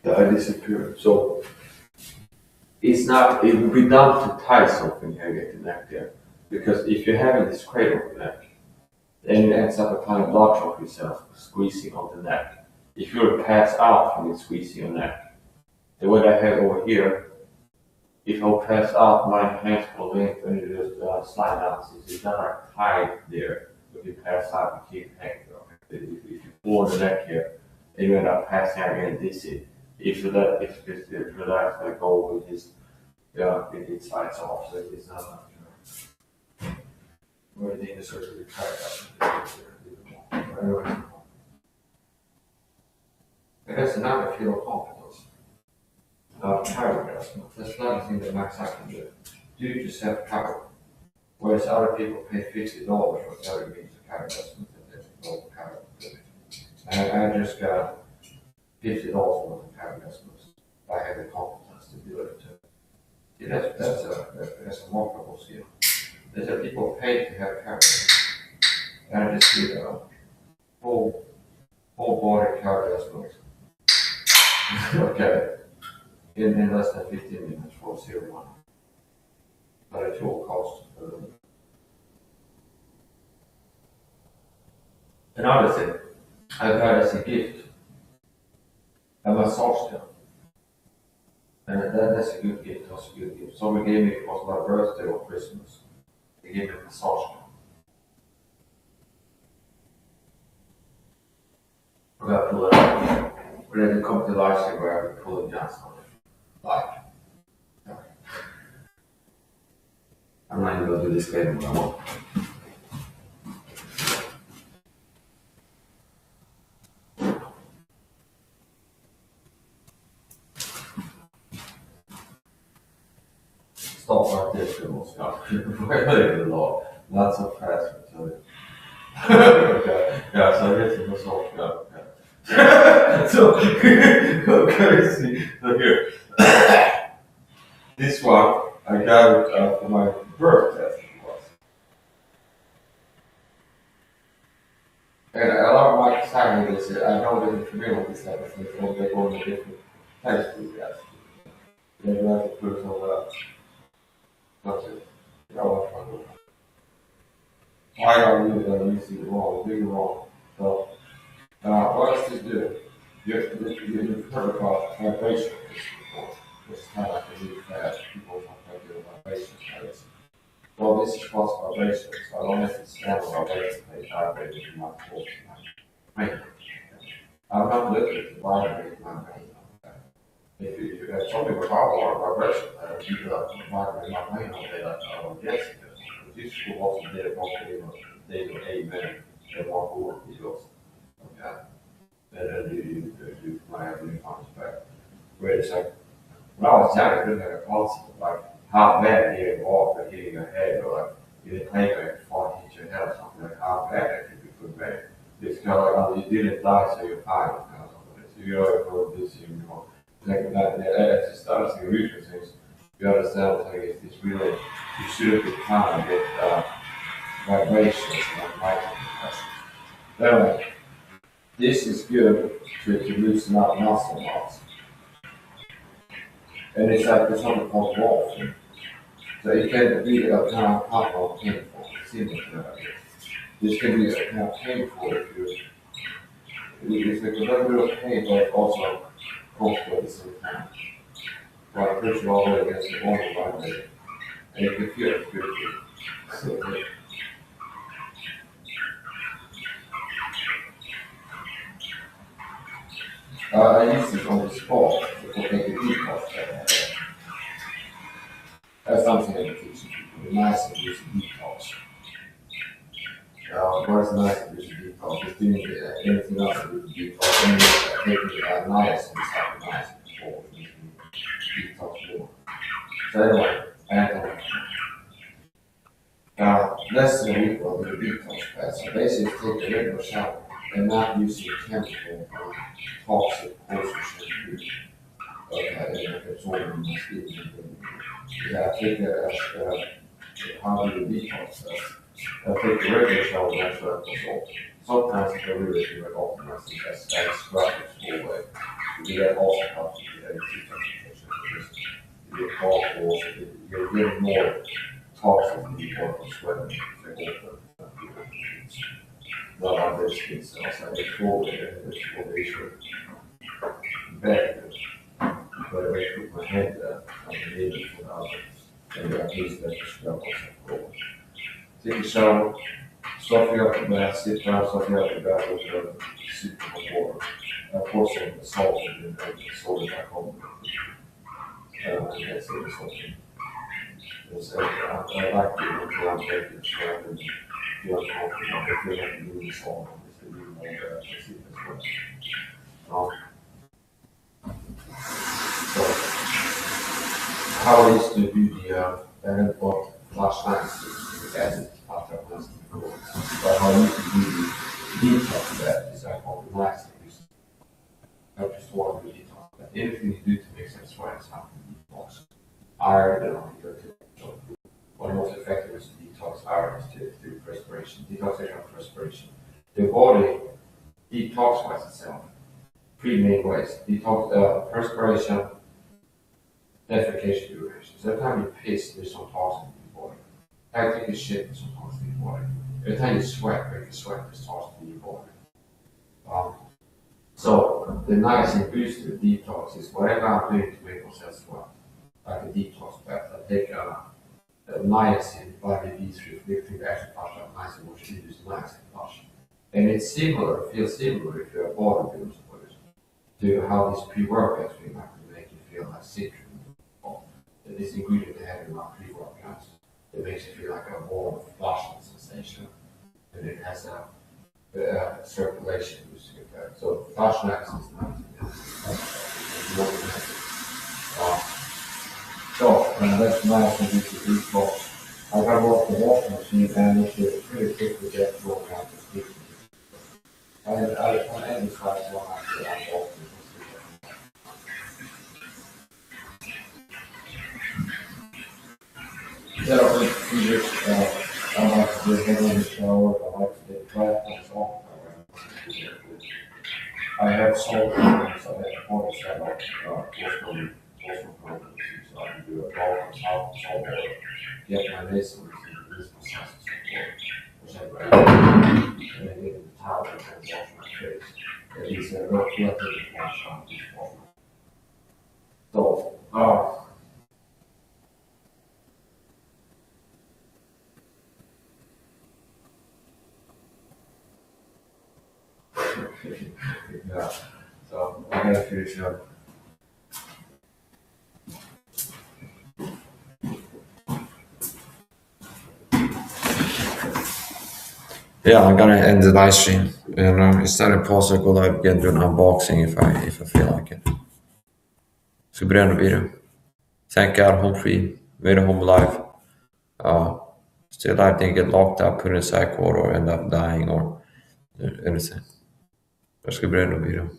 I disappear. So it would be dumb to tie something and get the neck there. Because if you're having this cradle neck, then it ends up a kind of block of yourself squeezing on the neck. If you're pass out from it squeezing your neck, the way I have over here, if I pass out, my hands will length and you just slide out. So it's not tied there. If you pass out, you keep hanging. If you pull the neck here, and you end up passing out and dizzy. If you just relax, like go with his, it slides off, so it's not like where the inner circle is tied up. And that's another field of competence. Power adjustment. That's another thing that Max I can do. Do it yourself power. Whereas other people pay $50 for telling me to power adjustment and there's no power. I just got $50 worth of power adjustments. I have the competence to do it. See, that's a marketable skill. There's people pay to have power. And I just do Whole, whole body cardiac noise. Okay. In less than 15 minutes for 0 1. But at your cost. Another thing, I've had as a gift a massage gun. And that's a good gift, was a good gift. Somebody gave me, it was my birthday or Christmas. They gave me a massage gun. We got to pull it out. But then you come to life where we pull it down on it. Like, okay. I'm not even going to do this game anymore. Stop right there, Phil. Stop. Really a lot. Not so fast, I tell you. Okay. Yeah, so I get to massage gun. Okay. So, okay, see. So here. This one, I got it for my birthday. And a lot of my assignments, I know that you're familiar with this type of thing, so they go in different types of guys. They have to put it on nothing. You know what I'm doing. Why are you see it wrong? Do it wrong. So, what does this do? You've heard about vibration before, which is kind of like a really fast. People talk about the vibration states. Well, this is called vibration, so I don't have to stand on vibration, they vibrate in my force. I'm not looking to vibrate my brain. If you have something without a lot of vibration, you could vibrate my brain all day, like, oh, yes, but this school also did it, they do amen, and one word, because, okay, and then you might have new comes back. Where it's like, when I was young, I didn't have a concept of like how bad you involved with hitting your head, or like you didn't play back before you hit your head or something, like how bad that could be put back. It's kind of like, oh, you didn't die, so you're fine. Kind of something. So you know, this, you know, like that. As you start seeing research things, you understand what it's really, you shouldn't be trying to get vibrations and microdepressions. Anyway, this is good to loosen up muscle mass. And it's like there's something called morphine. So it can be a kind of powerful painful. This can be a kind of painful if you it's like a little bit of pain, but also comfortable at the same time. While it puts you all the way against the wall environment, and you can feel it good. So, I used it on the spot to take a detox. That's something I'm teaching people. The nice to use a detox. What's nice to use a detox? Just doing anything else to do detox. And taking niacin and stuff nice before detox more. So anyway, less than a week will be a detox fast. So basically take a regular shower and not using chemical toxic poison shampoo. Okay, and absorbing my skin. Yeah, I take that as how do you detox that? I take the regular shower and that's what I consult. Sometimes if I really do it often, I see that's scratches full way. You do that also helps you get a detoxification because you get cough pulls, you're getting more toxins than you want from sweating. Not on their skin cells, I get forward and it's formation back. But I put my hand on the knee for the others. And I use that to scrub myself forward. Take a shower, soften up the bath, sit down, soften up the bath with a sip of water. Of course, I'm the salt and then salt it back home. And that's it, something. I like to go on taking a shower and feel comfortable. If you have to do the salt, obviously, you know that I see as well. So, how I used to do the parent bought last night to the acid after plastic. But how I used to do the detox that is I call relaxing. I just want to do detox. But anything you do to make sense right is how to detox. Iron on your so one of the most effective is to detox iron is to respiration. Detoxification of respiration. The body detoxifies itself. Three main ways. Detox, perspiration, defecation, urination. So every time you piss, there's some toxin in your body. Every time you take a shit, there's some toxin in your body. Every time you sweat, break a sweat, there's toxin in your body. So the niacin booster detox is whatever I'm doing to make myself sweat, like a detox bath. I take a niacin, vitamin B3, lifting the action flush up niacin, which you use niacin flush. And it's similar, feels similar if you're a bodybuilder, to how these pre-workouts feel like to make you feel like citrus. This ingredient they have in my pre-workouts, it makes you feel like a warm, flushing sensation, and it has a circulation boosting effect. So flush niacin is that's niacin detox. I got off the water machine and it's pretty quickly get to work out the sleep. I end this last one after I'm walking. Yeah, we just, I like to get in the shower, I like to get bath, that's all. I have salt programs, I have water set up, also programs, so I can do a bulk of salt water, get my nasal routine, use my sense of support, which I and then get in the towel and wash my face. At least I don't feel like taking one shot, just wash my face. So, yeah, so I gotta finish up. Yeah, I'm gonna end the live stream. And instead of pause, I go live again, do an unboxing if I feel like it. Så blir det ändå video. Thank God, home free, made it home alive. Still, I didn't get locked up, put in a psych ward, or end up dying, or anything. Det ska bli ändå video.